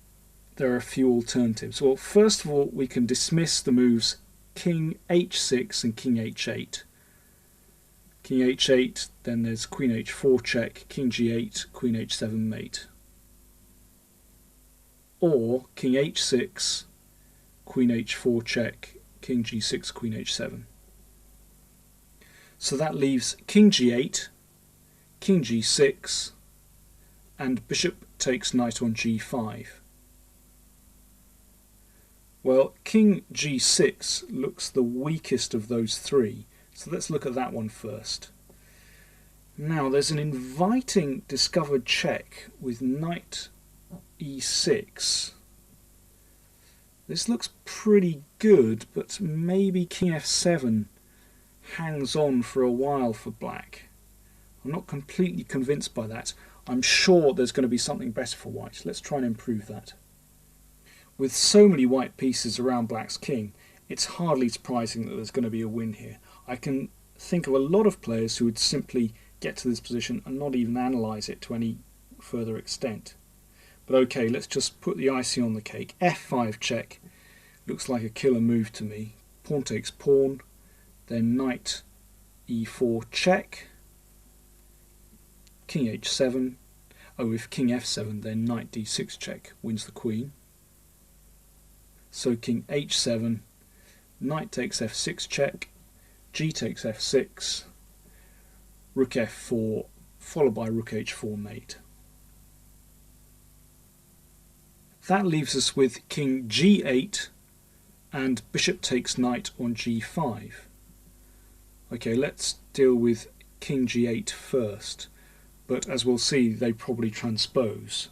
there are a few alternatives. Well, first of all, we can dismiss the moves king h6 and king h8. King h8, then there's queen h4 check, king g8, queen h7 mate. Or king h6, queen h4 check, king g6, queen h7. So that leaves king g8, king g6, and bishop takes knight on g5. Well, king g6 looks the weakest of those 3, so let's look at that one first. Now, there's an inviting discovered check with knight e6. This looks pretty good, but maybe king f7 hangs on for a while for black. I'm not completely convinced by that. I'm sure there's going to be something better for white. Let's try and improve that. With so many white pieces around black's king, it's hardly surprising that there's going to be a win here. I can think of a lot of players who would simply get to this position and not even analyse it to any further extent. But okay, let's just put the icing on the cake. f5 check looks like a killer move to me. Pawn takes pawn, then knight e4 check, king h7. Oh, if king f7, then knight d6 check wins the queen. So king h7, knight takes f6 check, g takes f6, rook f4, followed by rook h4 mate. That leaves us with king g8 and bishop takes knight on g5. Okay, let's deal with king g8 first, but as we'll see, they probably transpose.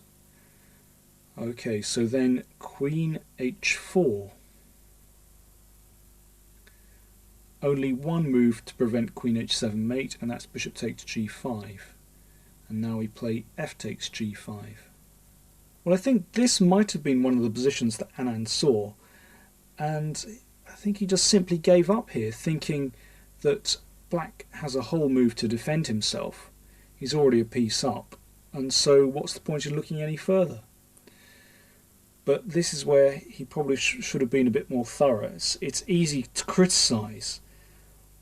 Okay, so then queen h4. Only one move to prevent queen h7 mate, and that's bishop takes g5. And now we play f takes g5. Well, I think this might have been one of the positions that Anand saw, and I think he just simply gave up here, thinking that black has a whole move to defend himself. He's already a piece up, and so what's the point of looking any further? But this is where he probably should have been a bit more thorough. It's easy to criticise.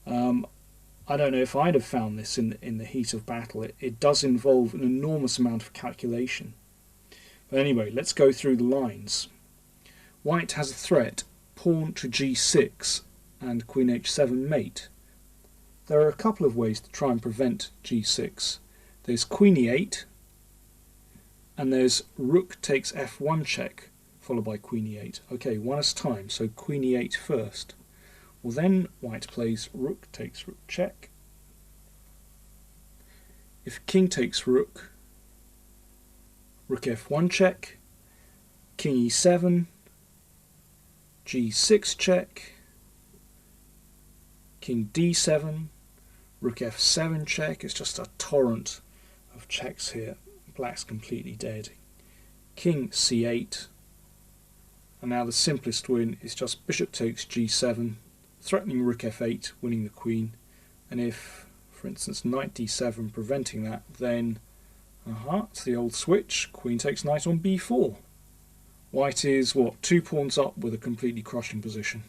I don't know if I'd have found this in the heat of battle. It does involve an enormous amount of calculation. But anyway, let's go through the lines. White has a threat, pawn to g6 and queen h7 mate. There are a couple of ways to try and prevent g6. There's queen e8, and there's rook takes f1 check, followed by queen e8. Okay, one at a time, so queen e8 first. Well, then white plays rook takes rook check. If king takes rook, rook f1 check, king e7, g6 check, king d7, rook f7 check. It's just a torrent of checks here. Black's completely dead. King c8, and now the simplest win is just bishop takes g7, threatening rook f8, winning the queen, and if, for instance, knight d7 preventing that, then it's the old switch, queen takes knight on b4. White is, what, 2 pawns up with a completely crushing position.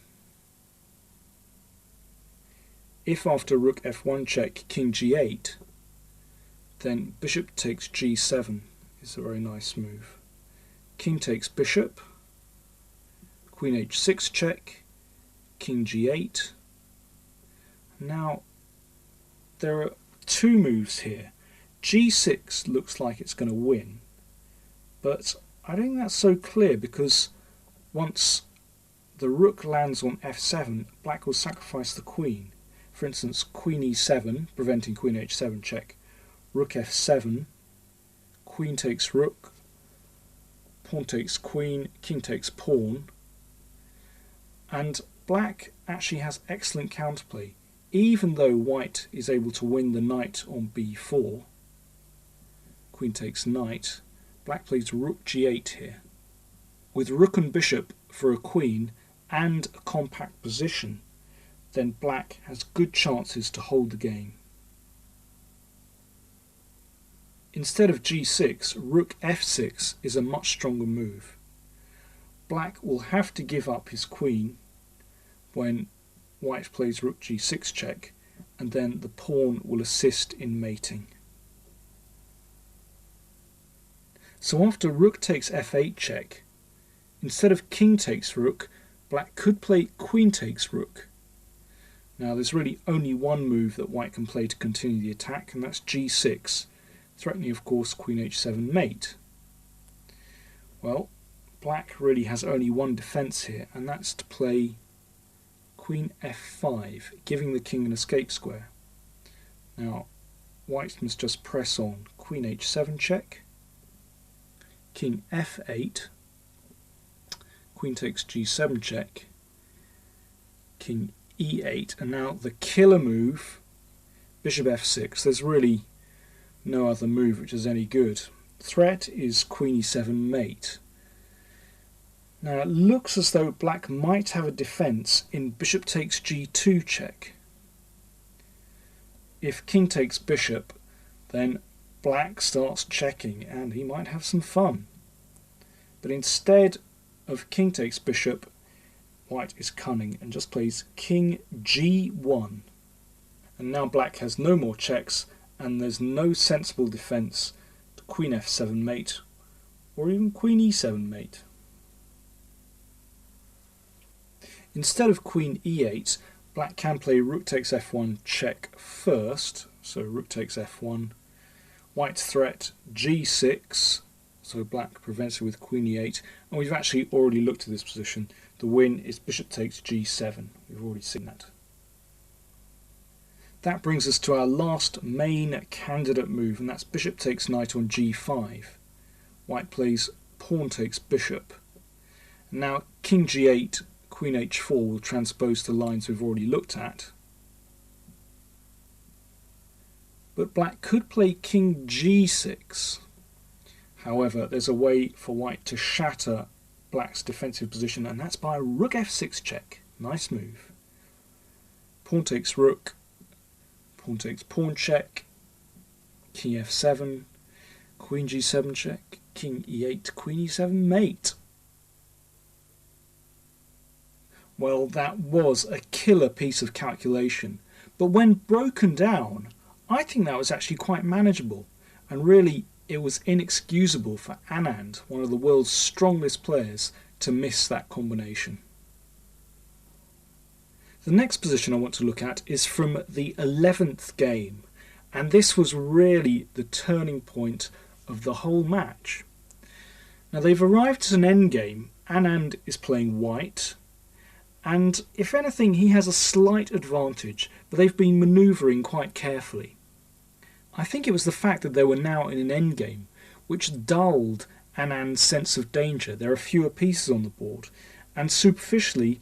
If after rook f1 check, king g8, then bishop takes g7 is a very nice move. King takes bishop, queen h6 check, king g8. Now there are 2 moves here. g6 looks like it's going to win, but I don't think that's so clear, because once the rook lands on f7, black will sacrifice the queen. For instance, queen e7, preventing queen h7 check, rook f7, queen takes rook, pawn takes queen, king takes pawn, and black actually has excellent counterplay. Even though white is able to win the knight on b4, queen takes knight, black plays rook g8 here. With rook and bishop for a queen and a compact position, then black has good chances to hold the game. Instead of g6, rook f6 is a much stronger move. Black will have to give up his queen when white plays rook g6 check, and then the pawn will assist in mating. So after rook takes f8 check, instead of king takes rook, black could play queen takes rook. Now there's really only one move that white can play to continue the attack, and that's g6, threatening of course queen h7 mate. Well, black really has only one defence here, and that's to play queen f5, giving the king an escape square. Now white must just press on queen h7 check, king f8, queen takes g7 check, king e8, and now the killer move, bishop f6. There's really no other move which is any good. Threat is queen e7 mate. Now it looks as though black might have a defence in bishop takes g2 check. If king takes bishop, then black starts checking and he might have some fun. But instead of king takes bishop, white is cunning and just plays king g1. And now black has no more checks, and there's no sensible defence to queen f7 mate or even queen e7 mate. Instead of queen e8, black can play rook takes f1 check first, so rook takes f1, white's threat g6, so black prevents it with queen e8, and we've actually already looked at this position. The win is bishop takes g7, we've already seen that. That brings us to our last main candidate move, and that's bishop takes knight on g5. White plays pawn takes bishop. Now king g8, queen h4 will transpose the lines we've already looked at. But black could play king g6. However, there's a way for white to shatter black's defensive position, and that's by rook f6 check. Nice move. Pawn takes rook, pawn takes pawn check, king f7, queen g7 check, king e8, queen e7 mate. Well, that was a killer piece of calculation, but when broken down, I think that was actually quite manageable, and really it was inexcusable for Anand, one of the world's strongest players, to miss that combination. The next position I want to look at is from the 11th game, and this was really the turning point of the whole match. Now they've arrived at an endgame. Anand is playing white, And if anything, he has a slight advantage, but they've been manoeuvring quite carefully. I think it was the fact that they were now in an endgame, which dulled Anand's sense of danger. There are fewer pieces on the board, and superficially,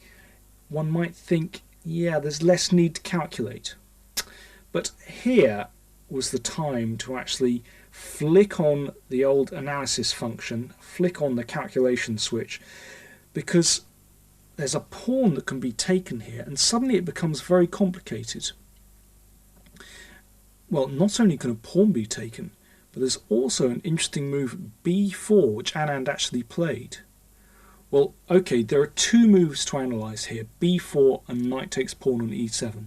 one might think, yeah, there's less need to calculate. But here was the time to actually flick on the old analysis function, flick on the calculation switch, because there's a pawn that can be taken here, and suddenly it becomes very complicated. Well, not only can a pawn be taken, but there's also an interesting move, b4, which Anand actually played. Well, okay, there are two moves to analyse here, b4 and knight takes pawn on e7.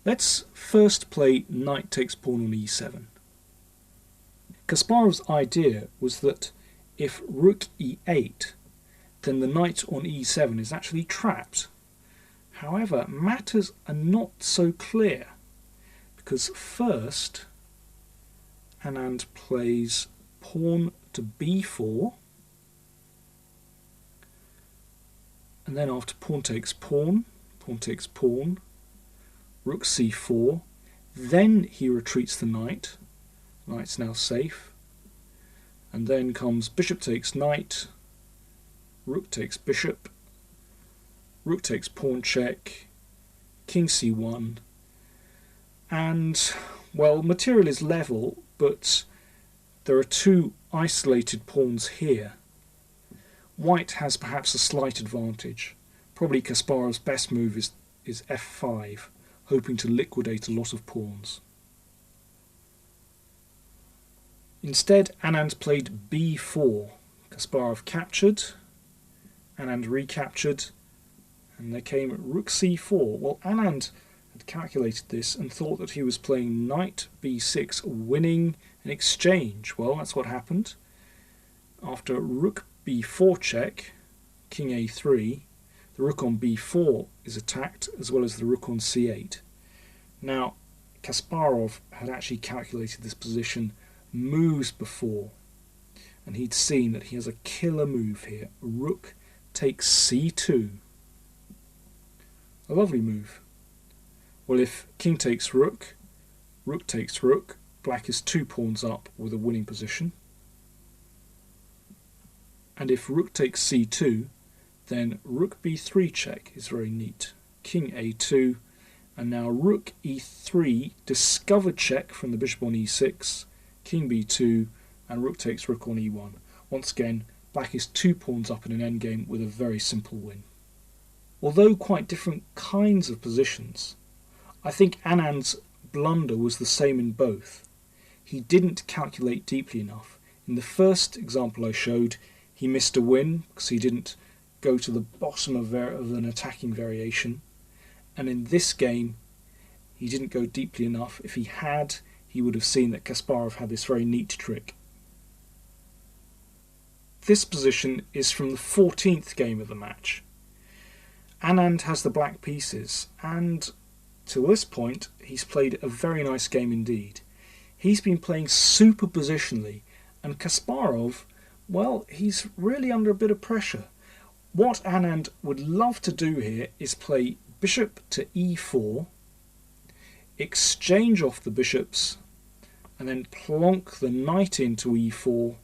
Let's first play knight takes pawn on e7. Kasparov's idea was that if rook e8, then the knight on e7 is actually trapped. However, matters are not so clear, because first Anand plays pawn to b4, and then after pawn takes pawn, pawn takes pawn, rook c4, then he retreats the knight, knight's now safe, and then comes bishop takes knight, rook takes bishop, rook takes pawn check, king c1, and, well, material is level, but there are two isolated pawns here. White has perhaps a slight advantage. Probably Kasparov's best move is f5, hoping to liquidate a lot of pawns. Instead, Anand played b4. Kasparov captured, Anand recaptured, and there came rook c4. Well, Anand had calculated this and thought that he was playing knight b6, winning an exchange. Well, that's what happened. After rook b4 check, king a3, the rook on b4 is attacked, as well as the rook on c8. Now, Kasparov had actually calculated this position moves before, and he'd seen that he has a killer move here. Rook takes c2. A lovely move. Well, if king takes rook, rook takes rook, black is 2 pawns up with a winning position. And if rook takes c2, then rook b3 check is very neat. King a2, and now rook e3, discovered check from the bishop on e6, king b2, and rook takes rook on e1. Once again, black is 2 pawns up in an endgame with a very simple win. Although quite different kinds of positions, I think Anand's blunder was the same in both. He didn't calculate deeply enough. In the first example I showed, he missed a win because he didn't go to the bottom of an attacking variation. And in this game, he didn't go deeply enough. If he had, he would have seen that Kasparov had this very neat trick. This position is from the 14th game of the match. Anand has the black pieces, and till this point, he's played a very nice game indeed. He's been playing super positionally, and Kasparov, well, he's really under a bit of pressure. What Anand would love to do here is play bishop to e4, exchange off the bishops, and then plonk the knight into e4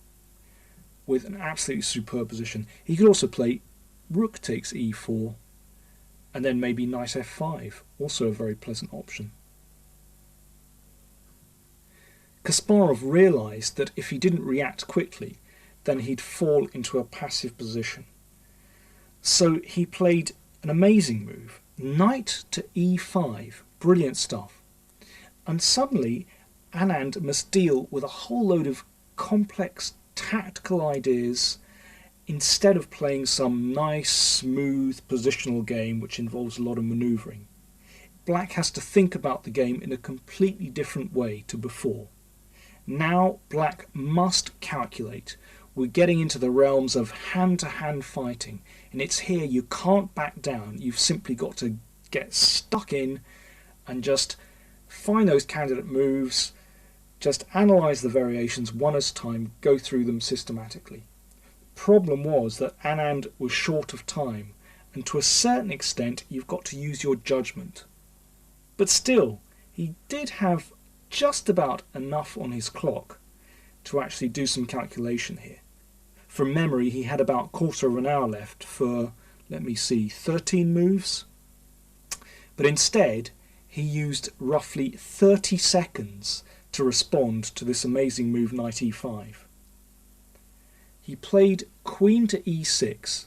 with an absolutely superb position. He could also play rook takes e4, and then maybe knight f5, also a very pleasant option. Kasparov realised that if he didn't react quickly, then he'd fall into a passive position. So he played an amazing move, knight to e5, brilliant stuff. And suddenly Anand must deal with a whole load of complex tactical ideas instead of playing some nice, smooth, positional game which involves a lot of manoeuvring. Black has to think about the game in a completely different way to before. Now Black must calculate. We're getting into the realms of hand-to-hand fighting, and it's here you can't back down. You've simply got to get stuck in and just find those candidate moves, just analyse the variations one at a time, go through them systematically. Problem was that Anand was short of time, and to a certain extent you've got to use your judgment. But still, he did have just about enough on his clock to actually do some calculation here. From memory, he had about a quarter of an hour left for, let me see, 13 moves. But instead, he used roughly 30 seconds to respond to this amazing move knight e5. He played queen to e6.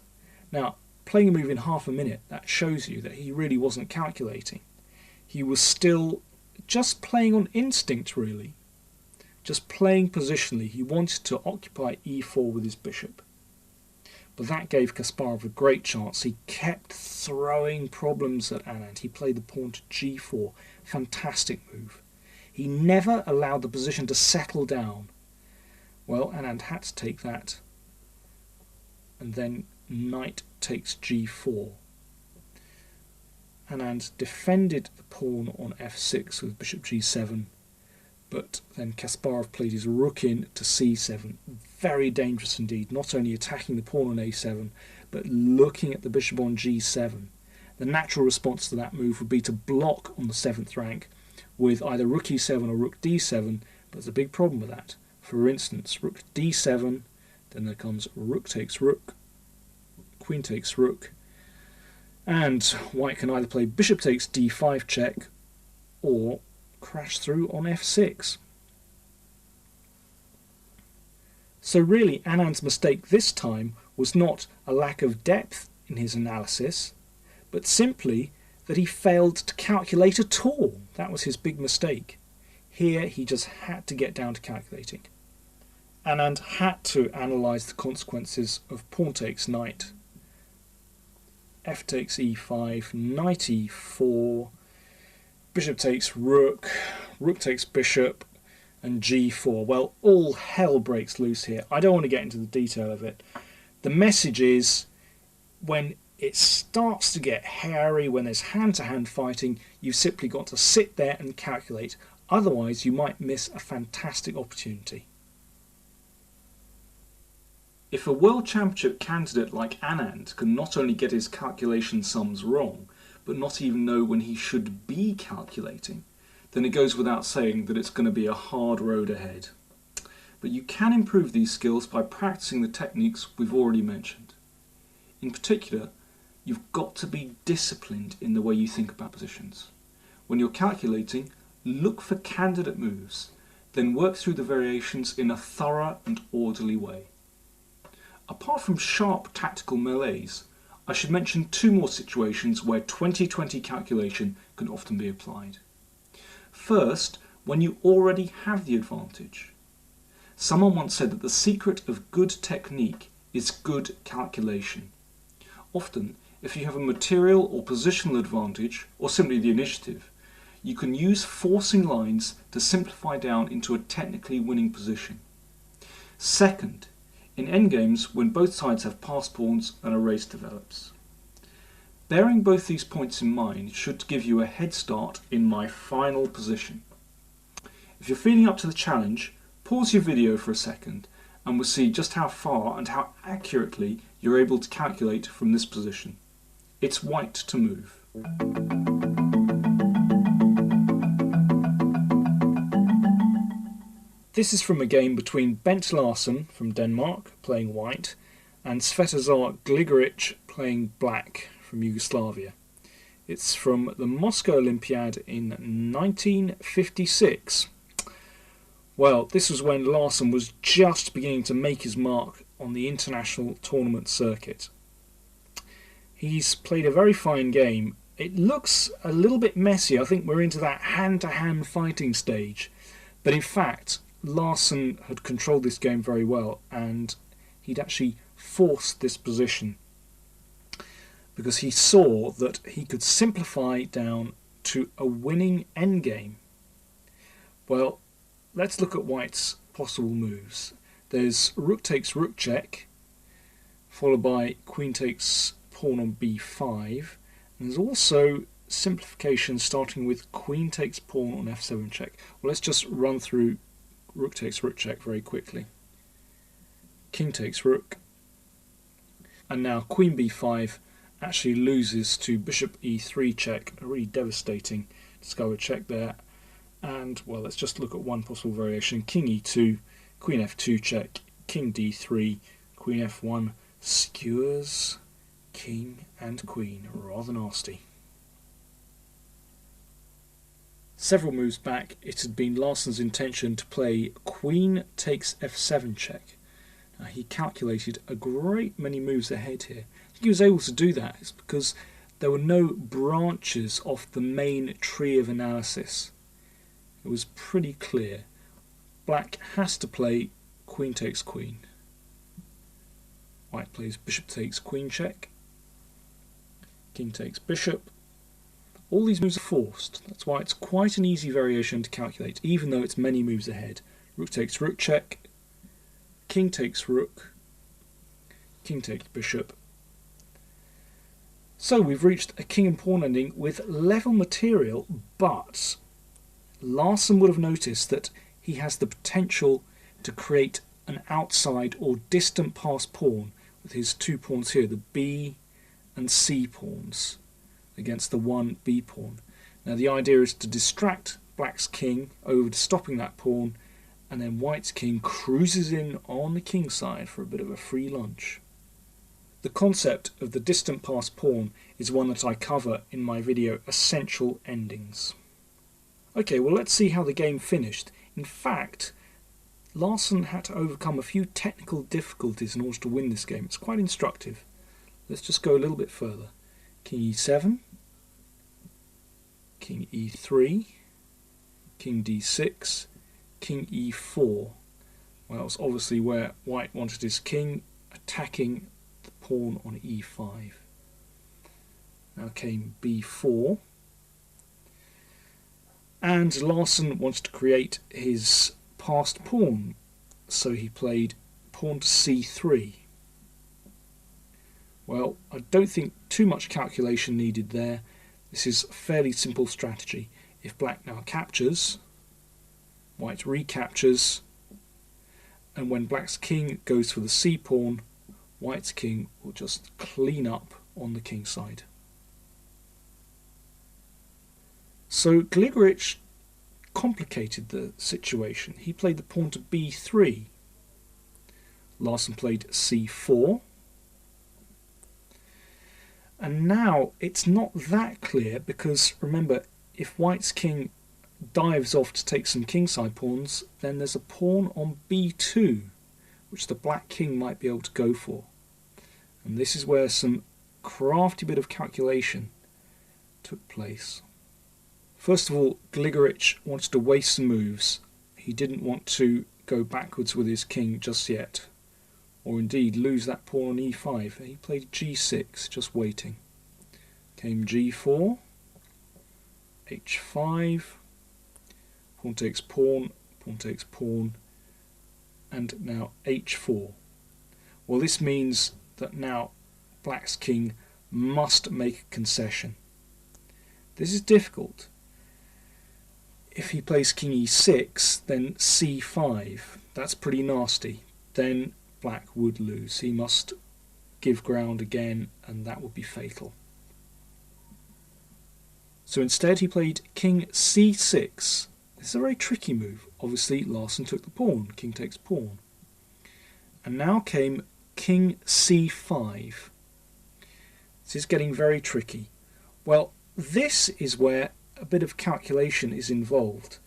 Now, playing a move in half a minute, that shows you that he really wasn't calculating. He was still just playing on instinct, really. Just playing positionally. He wanted to occupy e4 with his bishop. But that gave Kasparov a great chance. He kept throwing problems at Anand. He played the pawn to g4. Fantastic move. He never allowed the position to settle down. Well, Anand had to take that. And then knight takes g4. Anand defended the pawn on f6 with bishop g7, but then Kasparov played his rook in to c7. Very dangerous indeed, not only attacking the pawn on a7, but looking at the bishop on g7. The natural response to that move would be to block on the 7th rank with either rook e7 or rook d7, but there's a big problem with that. For instance, rook d7, then there comes rook takes rook, queen takes rook, and white can either play bishop takes d5 check or crash through on f6. So really, Anand's mistake this time was not a lack of depth in his analysis, but simply that he failed to calculate at all. That was his big mistake. Here he just had to get down to calculating. Anand had to analyse the consequences of pawn takes knight, f takes e5, knight e4, bishop takes rook, rook takes bishop, and g4. Well, all hell breaks loose here. I don't want to get into the detail of it. The message is, when it starts to get hairy, when there's hand-to-hand fighting, you've simply got to sit there and calculate. Otherwise, you might miss a fantastic opportunity. If a World Championship candidate like Anand can not only get his calculation sums wrong, but not even know when he should be calculating, then it goes without saying that it's going to be a hard road ahead. But you can improve these skills by practicing the techniques we've already mentioned. In particular, you've got to be disciplined in the way you think about positions. When you're calculating, look for candidate moves, then work through the variations in a thorough and orderly way. Apart from sharp tactical melees, I should mention two more situations where 20/20 calculation can often be applied. First, when you already have the advantage. Someone once said that the secret of good technique is good calculation. Often, if you have a material or positional advantage, or simply the initiative, you can use forcing lines to simplify down into a technically winning position. Second, in endgames when both sides have passed pawns and a race develops. Bearing both these points in mind should give you a head start in my final position. If you're feeling up to the challenge, pause your video for a second and we'll see just how far and how accurately you're able to calculate from this position. It's white to move. This is from a game between Bent Larsen from Denmark, playing white, and Svetozar Gligoric, playing black, from Yugoslavia. It's from the Moscow Olympiad in 1956. Well, this was when Larsen was just beginning to make his mark on the international tournament circuit. He's played a very fine game. It looks a little bit messy. I think we're into that hand-to-hand fighting stage. But in fact, Larsen had controlled this game very well, and he'd actually forced this position because he saw that he could simplify down to a winning endgame. Well, let's look at white's possible moves. There's rook takes rook check, followed by queen takes pawn on b5, and there's also simplification starting with queen takes pawn on f7 check. Well, let's just run through rook takes rook check very quickly. King takes rook, and now queen b5, actually loses to bishop e3 check, a really devastating discovered check there. And, well, let's just look at one possible variation. King e2, queen f2 check, king d3, queen f1, skewers king and queen. Rather nasty. Several moves back, it had been Larsson's intention to play queen takes f7 check. Now, he calculated a great many moves ahead here. I think he was able to do that. It's because there were no branches off the main tree of analysis. It was pretty clear. Black has to play queen takes queen. White plays bishop takes queen check. King takes bishop. All these moves are forced. That's why it's quite an easy variation to calculate, even though it's many moves ahead. Rook takes rook check. King takes rook. King takes bishop. So we've reached a king and pawn ending with level material, but Larsson would have noticed that he has the potential to create an outside or distant pass pawn with his 2 pawns here, the B and C pawns, against the 1 B pawn. Now the idea is to distract black's king over to stopping that pawn, and then white's king cruises in on the king side for a bit of a free lunch. The concept of the distant pass pawn is one that I cover in my video Essential Endings. Okay, well, let's see how the game finished. In fact, Larsson had to overcome a few technical difficulties in order to win this game. It's quite instructive. Let's just go a little bit further. King e7, king e3, king d6, king e4. Well, it's obviously where white wanted his king, attacking the pawn on e5. Now came b4. And Larsson wants to create his passed pawn, so he played pawn to c3. Well, I don't think too much calculation needed there. This is a fairly simple strategy. If black now captures, white recaptures, and when black's king goes for the c pawn, white's king will just clean up on the king side. So Gligorich complicated the situation. He played the pawn to b3. Larsson played c4. And now it's not that clear because, remember, if white's king dives off to take some kingside pawns, then there's a pawn on b2, which the black king might be able to go for. And this is where some crafty bit of calculation took place. First of all, Gligorich wanted to waste some moves. He didn't want to go backwards with his king just yet, or indeed lose that pawn on e5. He played g6, just waiting. Came g4, h5, pawn takes pawn, pawn takes pawn, and now h4. Well, this means that now black's king must make a concession. This is difficult. If he plays king e6, then c5. That's pretty nasty. Then black would lose. He must give ground again, and that would be fatal. So instead he played king c6. This is a very tricky move. Obviously Larsson took the pawn. King takes pawn. And now came king c5. This is getting very tricky. Well, this is where a bit of calculation is involved.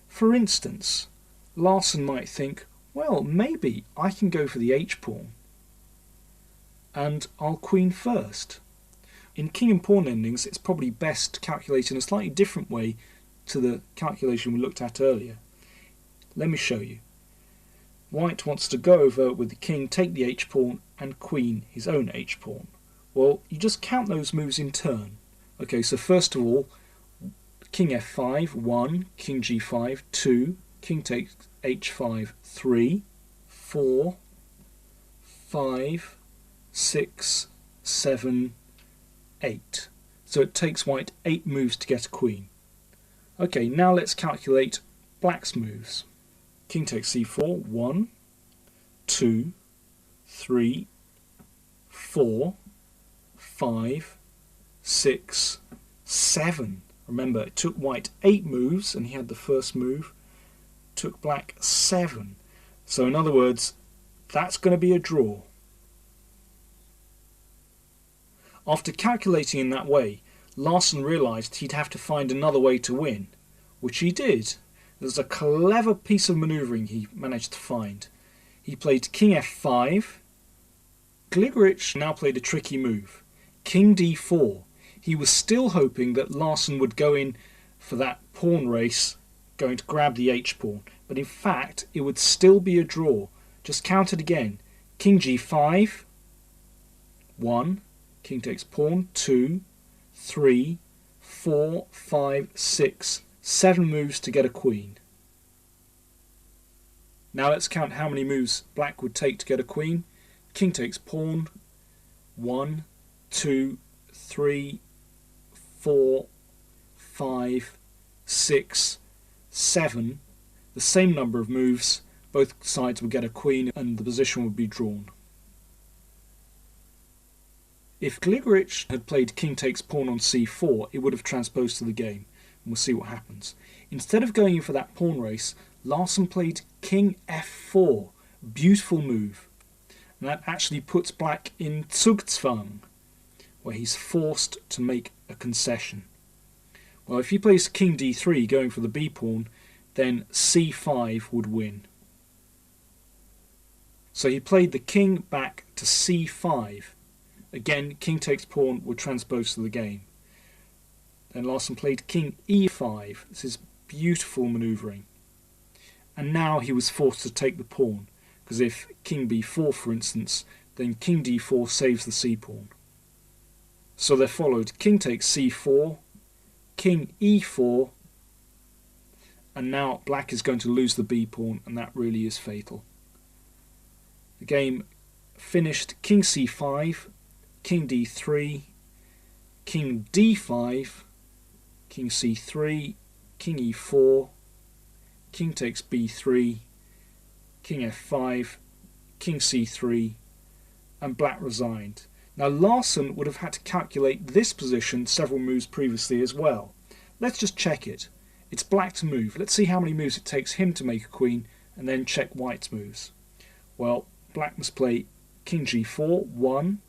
For instance, Larsson might think, well, maybe I can go for the h-pawn and I'll queen first. In king and pawn endings, it's probably best to calculate in a slightly different way to the calculation we looked at earlier. Let me show you. White wants to go over with the king, take the h-pawn and queen his own h-pawn. Well, you just count those moves in turn. Okay, so first of all, king f5, 1, king g5, 2, king takes h5, 3, 4, 5, 6, 7, 8. So it takes white 8 moves to get a queen. Okay, now let's calculate black's moves. King takes c4, 1, 2, 3, 4, 5, 6, 7. Remember, it took white 8 moves, and he had the first move. Took black 7. So in other words, that's going to be a draw. After calculating in that way, Larsen realised he'd have to find another way to win, which he did. There's a clever piece of manoeuvring he managed to find. He played King F5. Gligorich now played a tricky move, King D4. He was still hoping that Larsen would go in for that pawn race, going to grab the H-pawn, but in fact it would still be a draw. Just count it again. King G5, 1, King takes pawn, 2, 3, 4, 5, 6, 7 moves to get a queen. Now let's count how many moves black would take to get a queen. King takes pawn, 1, 2, 3, 4, 5, 6, 7. The same number of moves, both sides would get a queen and the position would be drawn. If Gligorich had played king takes pawn on c4, it would have transposed to the game, and we'll see what happens. Instead of going in for that pawn race, Larsen played king f4, beautiful move, and that actually puts black in Zugzwang, where he's forced to make a concession. Well, if he plays king d3 going for the b pawn, then c5 would win. So he played the king back to c5. Again, king takes pawn would transpose to the game. Then Larsen played king e5. This is beautiful manoeuvring. And now he was forced to take the pawn, because if king b4, for instance, then king d4 saves the c pawn. So there followed king takes c4, king e4, and now black is going to lose the b pawn, and that really is fatal. The game finished king c5, king d3, king d5, king c3, king e4, king takes b3, king f5, king c3, and black resigned. Now Larsen would have had to calculate this position several moves previously as well. Let's just check it. It's black to move. Let's see how many moves it takes him to make a queen, and then check white's moves. Well, black must play king g4, 1,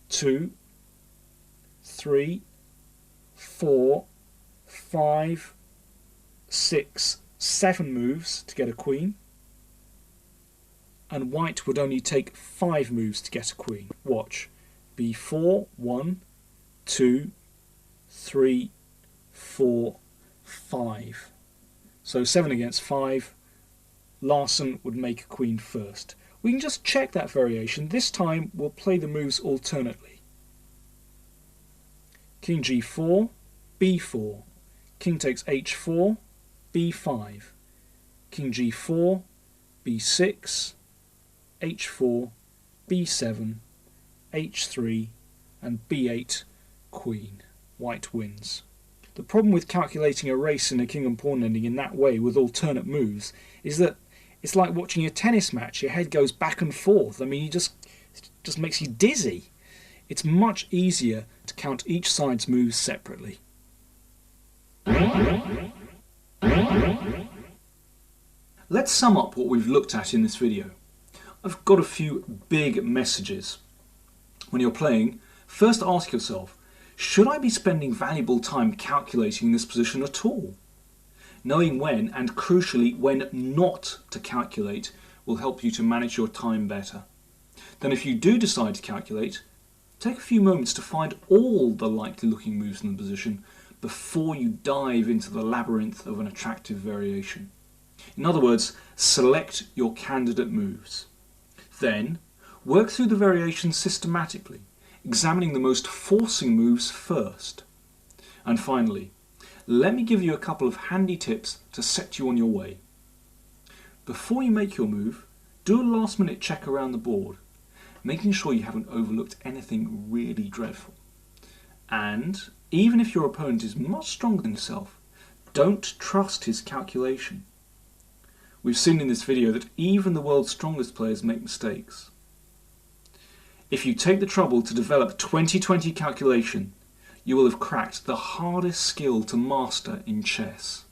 2, 3, 4, 5, 6, 7 moves to get a queen, and white would only take 5 moves to get a queen. Watch. b4, 1, 2, 3, 4, 5. So 7 against 5. Larsen would make a queen first. We can just check that variation. This time we'll play the moves alternately. King g4, b4. King takes h4, b5. King g4, b6, h4, b7, h3, and b8, queen. White wins. The problem with calculating a race in a king and pawn ending in that way with alternate moves is that it's like watching a tennis match. Your head goes back and forth. I mean, it just makes you dizzy. It's much easier to count each side's moves separately. Let's sum up what we've looked at in this video. I've got a few big messages. When you're playing, first ask yourself, should I be spending valuable time calculating this position at all? Knowing when, and crucially when not to calculate, will help you to manage your time better. Then if you do decide to calculate, take a few moments to find all the likely looking moves in the position before you dive into the labyrinth of an attractive variation. In other words, select your candidate moves. Then, work through the variations systematically, examining the most forcing moves first. And finally, let me give you a couple of handy tips to set you on your way. Before you make your move, do a last minute check around the board, making sure you haven't overlooked anything really dreadful. And, even if your opponent is much stronger than yourself, don't trust his calculation. We've seen in this video that even the world's strongest players make mistakes. If you take the trouble to develop 20/20 calculation, you will have cracked the hardest skill to master in chess.